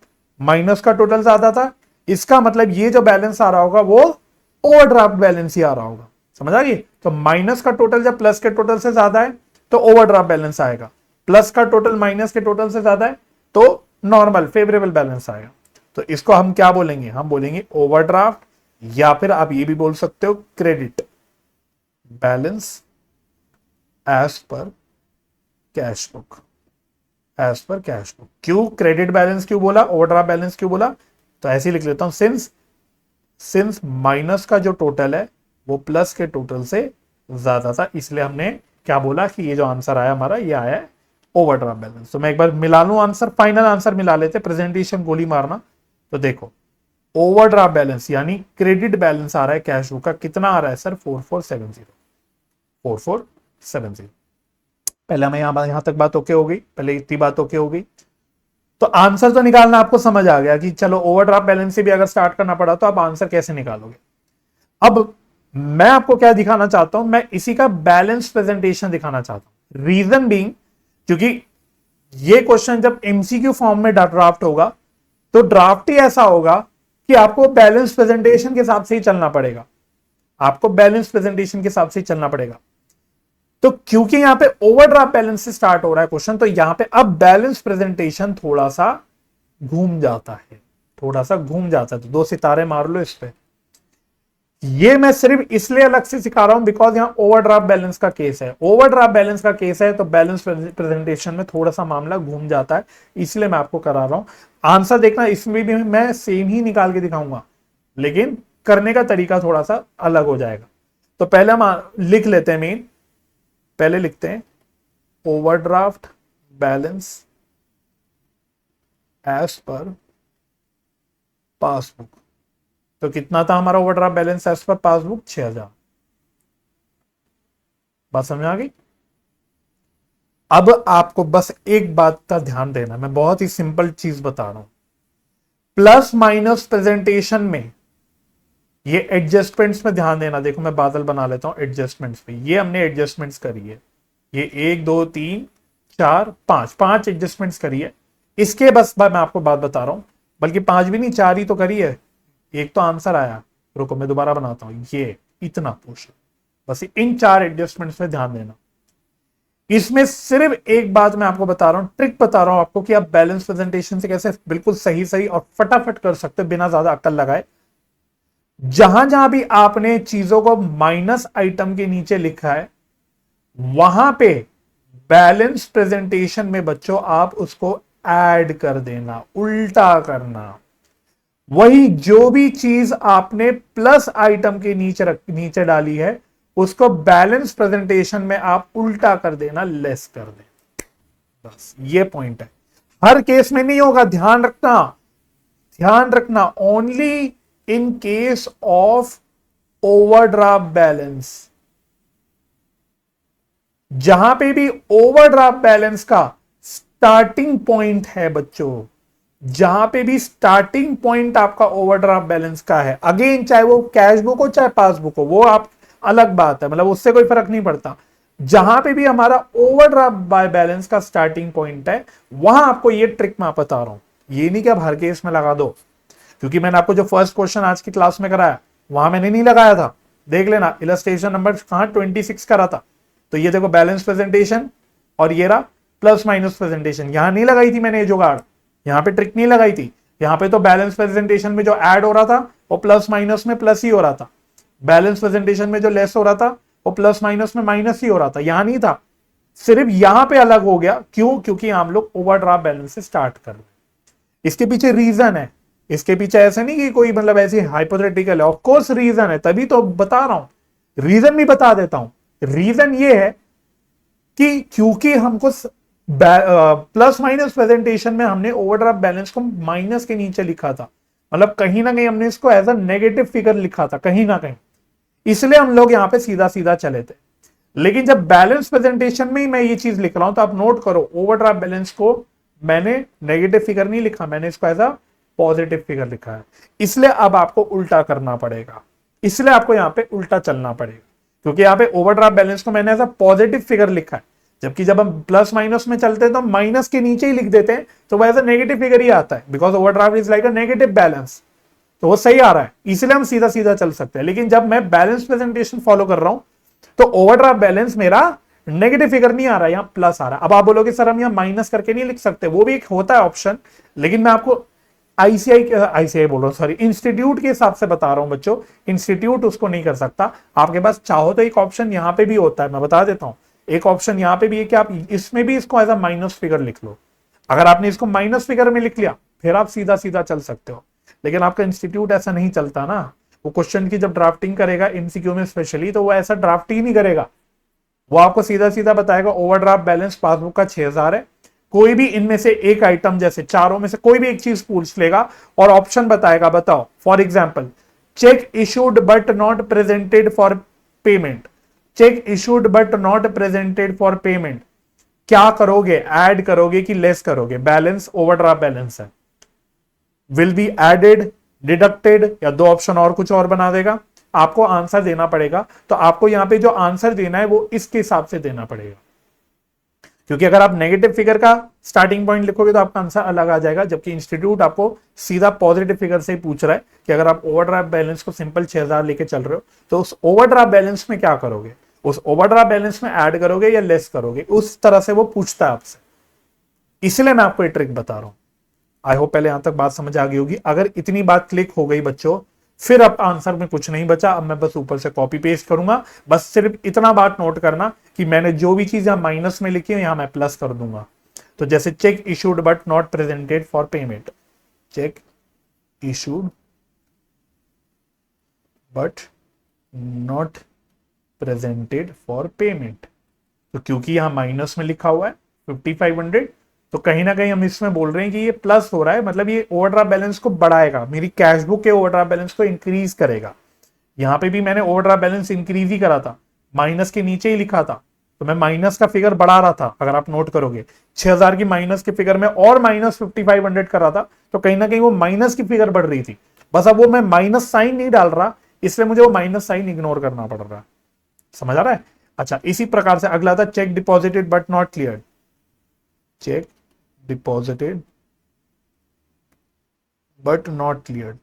A: माइनस का टोटल ज्यादा था। इसका मतलब ये जो बैलेंस आ रहा होगा वो ओवरड्राफ्ट बैलेंस ही आ रहा होगा। समझ आ गई? तो माइनस का टोटल जब प्लस के टोटल से ज्यादा है तो ओवरड्राफ्ट बैलेंस आएगा, प्लस का टोटल माइनस के टोटल से ज्यादा है तो नॉर्मल फेवरेबल बैलेंस आएगा। तो इसको हम क्या बोलेंगे, हम बोलेंगे ओवरड्राफ्ट, या फिर आप ये भी बोल सकते हो credit balance as per cash book. As per cash book. क्यों क्रेडिट बैलेंस क्यों बोला, ओवरड्राफ्ट बैलेंस क्यों बोला? तो ऐसे ही लिख लेता हूं, सिंस माइनस का जो टोटल है वो प्लस के टोटल से ज्यादा था, इसलिए हमने क्या बोला कि ये जो आंसर आया हमारा, ये आया है ओवरड्राफ्ट बैलेंस। तो मैं एक बार मिला लूं आंसर, फाइनल आंसर मिला लेते, प्रेजेंटेशन गोली मारना। तो देखो ओवरड्राफ्ट बैलेंस यानी क्रेडिट बैलेंस आ रहा है कैश बुक का, कितना आ रहा है सर, 4470। 4470। पहले हमें यहां तक बात ओके हो गई, पहले इतनी बात ओके हो गई। तो आंसर तो निकालना आपको समझ आ गया कि चलो ओवरड्राफ्ट बैलेंस से भी अगर स्टार्ट करना पड़ा तो आप आंसर कैसे निकालोगे। अब मैं आपको क्या दिखाना चाहता हूं, मैं इसी का बैलेंस प्रेजेंटेशन दिखाना चाहता हूं। रीजन बीइंग, क्योंकि ये क्वेश्चन जब एमसीक्यू फॉर्म में ड्राफ्ट होगा तो ड्राफ्ट ही ऐसा होगा कि आपको बैलेंस प्रेजेंटेशन के हिसाब से ही चलना पड़ेगा, आपको बैलेंस प्रेजेंटेशन के हिसाब से ही चलना पड़ेगा। तो क्योंकि यहां पे ओवरड्राफ्ट बैलेंस से स्टार्ट हो रहा है क्वेश्चन, तो यहां पे अब बैलेंस प्रेजेंटेशन थोड़ा सा घूम जाता है, थोड़ा सा घूम जाता है। तो 2 सितारे मार लो इस पे। ये मैं सिर्फ इसलिए अलग से सिखा रहा हूं बिकॉज यहां ओवरड्राफ्ट बैलेंस का केस है। ओवरड्राफ्ट बैलेंस का केस है तो बैलेंस प्रेजेंटेशन में थोड़ा सा मामला घूम जाता है, इसलिए मैं आपको करा रहा हूं। आंसर देखना, इसमें भी मैं सेम ही निकाल के दिखाऊंगा, लेकिन करने का तरीका थोड़ा सा अलग हो जाएगा। तो पहले हम लिख लेते हैं मेन, पहले लिखते हैं overdraft balance as per passbook. तो कितना था हमारा overdraft balance as per passbook, 6000। बात समझ आ गई? अब आपको बस एक बात का ध्यान देना, मैं बहुत ही सिंपल चीज बता रहा हूं। प्लस माइनस प्रेजेंटेशन में ये एडजस्टमेंट्स में ध्यान देना। देखो मैं बादल बना लेता हूं एडजस्टमेंट्स पे, ये हमने एडजस्टमेंट्स करी है, ये 1 2 3 4 5, 5 एडजस्टमेंट्स करी है। इसके बस मैं आपको बात बता रहा हूं, बल्कि 5 भी नहीं 4 ही तो करी है, एक तो आंसर आया। रुको मैं दोबारा बनाता हूं, ये इतना पोर्शन, बस इन 4 एडजस्टमेंट्स में ध्यान देना। इसमें सिर्फ एक बात मैं आपको बता रहा हूं, ट्रिक बता रहा हूं आपको कि आप बैलेंस प्रेजेंटेशन से कैसे बिल्कुल सही सही और फटाफट कर सकते हो बिना ज्यादा अक्ल लगाए। जहां जहां भी आपने चीजों को माइनस आइटम के नीचे लिखा है, वहां पे बैलेंस प्रेजेंटेशन में बच्चों आप उसको ऐड कर देना, उल्टा करना। वही जो भी चीज आपने प्लस आइटम के नीचे डाली है उसको बैलेंस प्रेजेंटेशन में आप उल्टा कर देना, लेस कर देना। बस ये पॉइंट है, हर केस में नहीं होगा, ध्यान रखना, ध्यान रखना। Only in case of overdraft balance, जहां पे भी ओवरड्राफ्ट बैलेंस का स्टार्टिंग पॉइंट है बच्चों, जहां पे भी स्टार्टिंग पॉइंट आपका ओवरड्राफ्ट बैलेंस का है, अगेन चाहे वो कैश बुक हो चाहे पासबुक हो, वो आप अलग बात है, मतलब उससे कोई फर्क नहीं पड़ता। जहां पे भी हमारा ओवरड्राफ्ट बाय बैलेंस का स्टार्टिंग पॉइंट है, वहां आपको ये ट्रिक मैं बता रहा हूं। ये नहीं कि आप हर केस में लगा दो, क्योंकि मैंने आपको जो फर्स्ट क्वेश्चन आज की क्लास में कराया वहां मैंने नहीं लगाया था। देख लेना इलस्ट्रेशन नंबर कहां 26 करा था। तो ये देखो बैलेंस प्रेजेंटेशन और ये रहा प्लस माइनस प्रेजेंटेशन, यहां नहीं लगाई थी मैंने ये जुगाड़, यहां पे ट्रिक नहीं लगाई थी। यहां पे तो बैलेंस प्रेजेंटेशन में जो ऐड हो रहा था वो प्लस माइनस में प्लस ही हो रहा था, बैलेंस प्रेजेंटेशन में जो लेस हो रहा था वो प्लस माइनस में माइनस ही हो रहा था, यहां नहीं था। सिर्फ यहां पे अलग हो गया, क्यों? क्योंकि हम लोग ओवरड्राफ्ट बैलेंस से स्टार्ट कर रहे हैं। इसके पीछे रीजन है, इसके पीछे ऐसे नहीं कि कोई मतलब ऐसी हाइपोथेटिकल है, ऑफ कोर्स रीजन है, तभी तो बता रहा हूं, रीजन भी बता देता हूं। रीजन ये है कि क्योंकि हमको प्लस माइनस प्रेजेंटेशन में हमने ओवरड्राफ्ट बैलेंस को माइनस के नीचे लिखा था, मतलब कहीं ना कहीं हमने इसको एज अ नेगेटिव फिगर लिखा था कहीं ना कहीं, इसलिए हम लोग यहां पे सीधा सीधा चले थे। लेकिन जब बैलेंस प्रेजेंटेशन में ही मैं ये चीज लिख रहा हूं तो आप नोट करो, ओवरड्राफ्ट बैलेंस को मैंने नेगेटिव फिगर नहीं लिखा, मैंने इसको एज अ पॉजिटिव फिगर लिखा है। इसलिए अब आपको उल्टा करना पड़ेगा, इसलिए आपको यहां पे उल्टा चलना पड़ेगा, क्योंकि यहां पे ओवरड्राफ्ट बैलेंस को मैंने एज अ पॉजिटिव फिगर लिखा है, जबकि जब हम प्लस माइनस में चलते हैं तो हम माइनस के नीचे ही लिख देते हैं, तो वो एज अ नेगेटिव फिगर ही आता है, because overdraft is like a negative balance, तो वो सही आ रहा है, इसलिए हम सीधा सीधा चल सकते हैं। लेकिन जब मैं बैलेंस प्रेजेंटेशन फॉलो कर रहा हूं तो ओवरड्राफ्ट बैलेंस मेरा नेगेटिव फिगर नहीं आ रहा है, यहां प्लस आ रहा है। अब आप बोलोगे सर हम यहां माइनस करके नहीं लिख सकते, वो भी एक होता है ऑप्शन, लेकिन मैं आपको आईसीआई बोल रहा हूं, सॉरी इंस्टीट्यूट के हिसाब से बता रहा हूं बच्चों, इंस्टीट्यूट उसको नहीं कर सकता। आपके पास चाहो तो एक ऑप्शन यहां पे भी होता है, मैं बता देता हूं, एक ऑप्शन यहां पे भी है कि आप इसमें भी इसको एज अ माइनस फिगर लिख लो। अगर आपने इसको माइनस फिगर में लिख लिया फिर आप सीधा सीधा चल सकते हो, लेकिन आपका इंस्टीट्यूट ऐसा नहीं चलता ना, वो क्वेश्चन की जब ड्राफ्टिंग करेगा एमसीक्यू में स्पेशली, तो वो ऐसा ड्राफ्ट ही नहीं करेगा, वो आपको सीधा सीधा बताएगा ओवरड्राफ्ट बैलेंस पासबुक का 6000 है, कोई भी इनमें से एक आइटम, जैसे चारों में से कोई भी एक चीज पूछ लेगा और ऑप्शन बताएगा, बताओ for example check issued but not presented for payment, check issued but not presented for payment, क्या करोगे? ऐड करोगे कि लेस करोगे? बैलेंस ओवरड्राफ्ट बैलेंस है, विल बी एडेड, डिडक्टेड, या दो ऑप्शन और कुछ और बना देगा, आपको आंसर देना पड़ेगा। तो आपको यहां पे जो आंसर देना है वो इसके हिसाब से देना पड़ेगा, क्योंकि अगर आप नेगेटिव फिगर का स्टार्टिंग पॉइंट लिखोगे तो आपका आंसर अलग आ जाएगा, जबकि इंस्टीट्यूट आपको सीधा पॉजिटिव फिगर से ही पूछ रहा है कि अगर आप ओवरड्राफ्ट बैलेंस को सिंपल 6000 लेके चल रहे हो तो उस ओवरड्राफ्ट बैलेंस में क्या करोगे, उस ओवरड्राफ्ट बैलेंस में ऐड करोगे या लेस करोगे, उस तरह से वो पूछता है आपसे, इसलिए मैं आपको ये ट्रिक बता रहा हूं। आई होप पहले यहां तक बात समझ आ गई होगी। अगर इतनी बात क्लिक हो गई बच्चों, फिर अब आंसर में कुछ नहीं बचा, अब मैं बस ऊपर से कॉपी पेस्ट करूंगा। बस सिर्फ इतना बात नोट करना कि मैंने जो भी चीज यहां माइनस में लिखी है यहां मैं प्लस कर दूंगा। तो जैसे check issued but not presented for payment, check issued but not presented for payment, तो क्योंकि यहां माइनस में लिखा हुआ है 5500, तो कहीं ना कहीं हम इसमें बोल रहे हैं कि ये प्लस हो रहा है, मतलब ये ओवरड्राफ्ट बैलेंस को बढ़ाएगा, मेरी कैश बुक के ओवरड्राफ्ट बैलेंस को इंक्रीज करेगा। यहां पे भी मैंने ओवरड्राफ्ट बैलेंस इंक्रीज ही करा था, माइनस के नीचे ही लिखा था, तो मैं माइनस का फिगर बढ़ा रहा था। अगर आप नोट करोगे 6000 की माइनस के फिगर में और माइनस 5500 कर रहा था, तो कहीं ना कहीं वो माइनस की फिगर बढ़ रही थी, बस अब वो मैं माइनस साइन नहीं डाल रहा, इसलिए मुझे वो माइनस साइन इग्नोर करना पड़ रहा है। समझ आ रहा है? अच्छा, इसी प्रकार से अगला था check deposited but not clear, check deposited but not clear,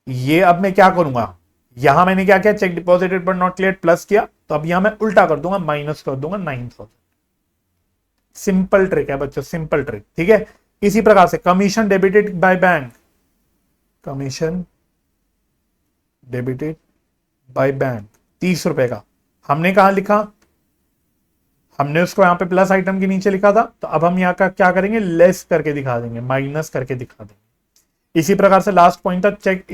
A: ये अब मैं क्या करूंगा, यहां मैंने क्या किया, check deposited but not clear plus किया, तो अब यहां मैं उल्टा कर दूंगा, माइनस कर दूंगा 9000। सिंपल ट्रिक है बच्चों, सिंपल ट्रिक, ठीक है। इसी प्रकार से commission debited by bank, commission debited by bank 30 रुपए का, हमने कहा लिखा, हमने उसको यहां पे प्लस आइटम के नीचे लिखा था, तो अब हम यहां का क्या करेंगे, लेस करके दिखा देंगे, माइनस करके दिखा देंगे। इसी प्रकार से लास्ट पॉइंट था check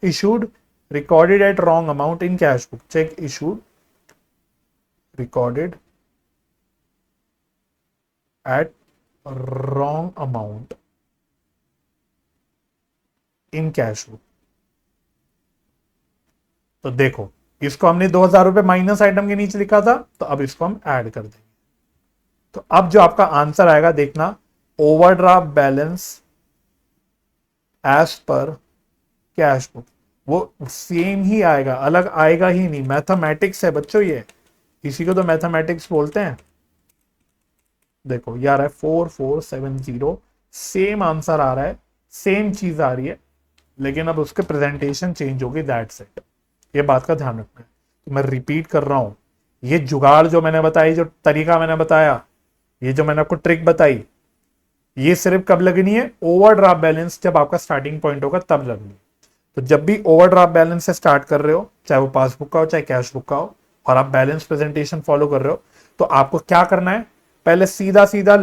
A: issued recorded at wrong amount in cash book, check issued recorded at wrong amount in cash book. तो देखो इसको हमने 2,000 रुपए माइनस आइटम के नीचे लिखा था, तो अब इसको हम ऐड कर देंगे। तो अब जो आपका आंसर आएगा देखना, overdraft balance as per cash book, वो सेम ही आएगा, अलग आएगा ही नहीं। मैथमेटिक्स है बच्चों ये, इसी को तो मैथमेटिक्स बोलते हैं। देखो यार है 4470, सेम आंसर आ रहा है, सेम चीज आ रही है, लेकिन अब उसके प्रेजेंटेशन चेंज होगी, दैट्स इट। ये बात का ध्यान रखना है। तो मैं रिपीट कर रहा हूं, ये जुगाड़ जो मैंने बताई, जो तरीका मैंने बताया, ये जो मैंने आपको ट्रिक बताई, ये सिर्फ कब लगनी है, ओवरड्राफ्ट बैलेंस जब आपका स्टार्टिंग पॉइंट होगा तब लगनी है। तो जब भी ओवरड्राफ्ट बैलेंस से स्टार्ट कर रहे हो, चाहे वो पासबुक का हो चाहे कैश बुक का हो, और आप बैलेंस प्रेजेंटेशन फॉलो कर रहे हो, तो आपको क्या करना है, पहले सीधा सीधा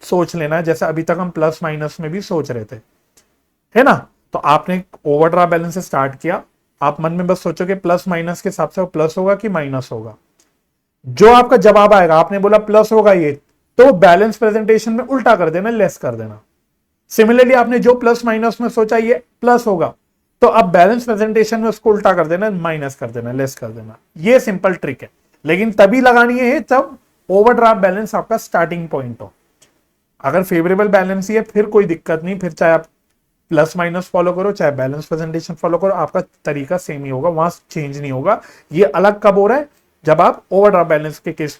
A: सोच लेना है, जैसे अभी तक हम प्लस माइनस में भी सोच रहे थे, है ना। तो आपने ओवरड्राफ्ट बैलेंस से स्टार्ट किया, आप मन में बस सोचोगे प्लस माइनस के हिसाब से वो प्लस होगा कि माइनस होगा। जो आपका जवाब आएगा, आपने बोला प्लस होगा ये, तो बैलेंस प्रेजेंटेशन में उल्टा कर देना, लेस कर देना। सिमिलरली आपने जो प्लस माइनस में सोचा ये प्लस होगा, तो अब बैलेंस प्रेजेंटेशन में उसको उल्टा कर देना, माइनस कर देना, लेस कर देना। ये सिंपल ट्रिक है, लेकिन तभी लगानी है जब ओवरड्राफ्ट बैलेंस आपका स्टार्टिंग पॉइंट हो। अगर फेवरेबल बैलेंस ही है फिर कोई दिक्कत नहीं, फिर चाहे आप प्लस माइनस फॉलो करो चाहे बैलेंस प्रेजेंटेशन फॉलो करो, आपका तरीका सेम ही होगा, वहां चेंज नहीं होगा। ये अलग कब हो रहा है, जब आप ओवरड्राफ्ट बैलेंस के केस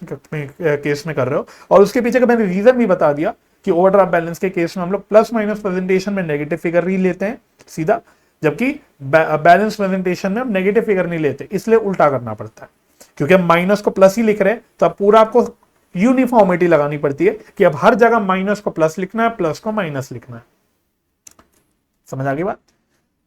A: में कर रहे हो। और उसके पीछे का मैंने रीजन भी बता दिया कि ओवरड्राफ्ट बैलेंस के केस में हम लोग प्लस माइनस प्रेजेंटेशन में नेगेटिव फिगर ही लेते हैं सीधा, जबकि बैलेंस प्रेजेंटेशन में हम नेगेटिव फिगर नहीं लेते, इसलिए उल्टा करना पड़ता है। क्योंकि हम माइनस को प्लस ही लिख रहे हैं, तो अब पूरा आपको यूनिफॉर्मिटी लगानी पड़ती है कि अब हर जगह माइनस को प्लस लिखना है, प्लस को माइनस लिखना है। समझ आ गई बात?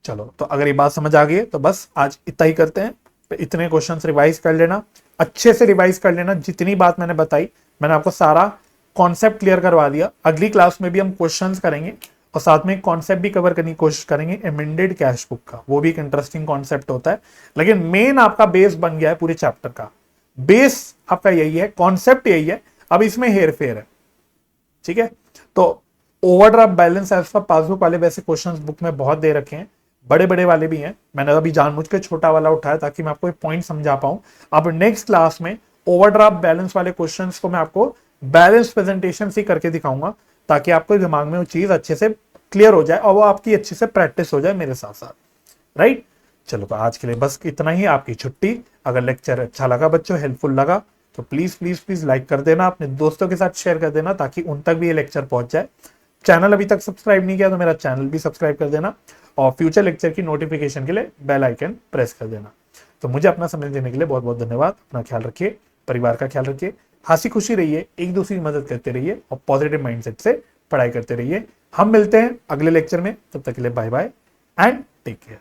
A: चलो, तो अगर ये बात समझ आ गई है तो बस आज इतना ही करते हैं। तो इतने क्वेश्चंस रिवाइज कर लेना, अच्छे से रिवाइज कर लेना। जितनी बात मैंने बताई, मैंने आपको सारा कॉन्सेप्ट क्लियर करवा दिया। अगली क्लास में भी हम क्वेश्चंस करेंगे और साथ में कॉन्सेप्ट भी कवर करने की कोशिश करेंगे एमेंडेड कैश बुक का, वो भी एक इंटरेस्टिंग कॉन्सेप्ट होता है। लेकिन मेन आपका बेस बन गया है पूरे चैप्टर का, बेस आपका यही है, कॉन्सेप्ट यही है, अब इसमें हेर फेर है। ठीक है, तो overdraft balance as per passbook वाले वैसे क्वेश्चंस बुक में बहुत दे रखे हैं, बड़े बड़े वाले भी हैं। मैंने अभी जानबूझ के छोटा वाला उठाया ताकि मैं आपको एक पॉइंट समझा पाऊं। अब नेक्स्ट क्लास में ओवरड्राफ्ट बैलेंस वाले क्वेश्चंस को मैं आपको बैलेंस प्रेजेंटेशन से करके दिखाऊंगा, ताकि आपको दिमाग में वो चीज अच्छे से क्लियर हो जाए और वो आपकी अच्छे से प्रैक्टिस हो जाए मेरे साथ साथ। राइट, चलो तो आज के लिए बस इतना ही, आपकी छुट्टी। अगर लेक्चर अच्छा लगा बच्चों, हेल्पफुल लगा, तो प्लीज प्लीज प्लीज लाइक कर देना, अपने दोस्तों के साथ शेयर कर देना ताकि उन तक भी ये लेक्चर पहुंच जाए। चैनल अभी तक सब्सक्राइब नहीं किया तो मेरा चैनल भी सब्सक्राइब कर देना, और फ्यूचर लेक्चर की नोटिफिकेशन के लिए बेल आइकन प्रेस कर देना। तो मुझे अपना समय देने के लिए बहुत बहुत धन्यवाद। अपना ख्याल रखिए, परिवार का ख्याल रखिए, हंसी खुशी रहिए, एक दूसरे की मदद करते रहिए और पॉजिटिव माइंडसेट से पढ़ाई करते रहिए। हम मिलते हैं अगले लेक्चर में, तब तक के लिए bye bye and take care.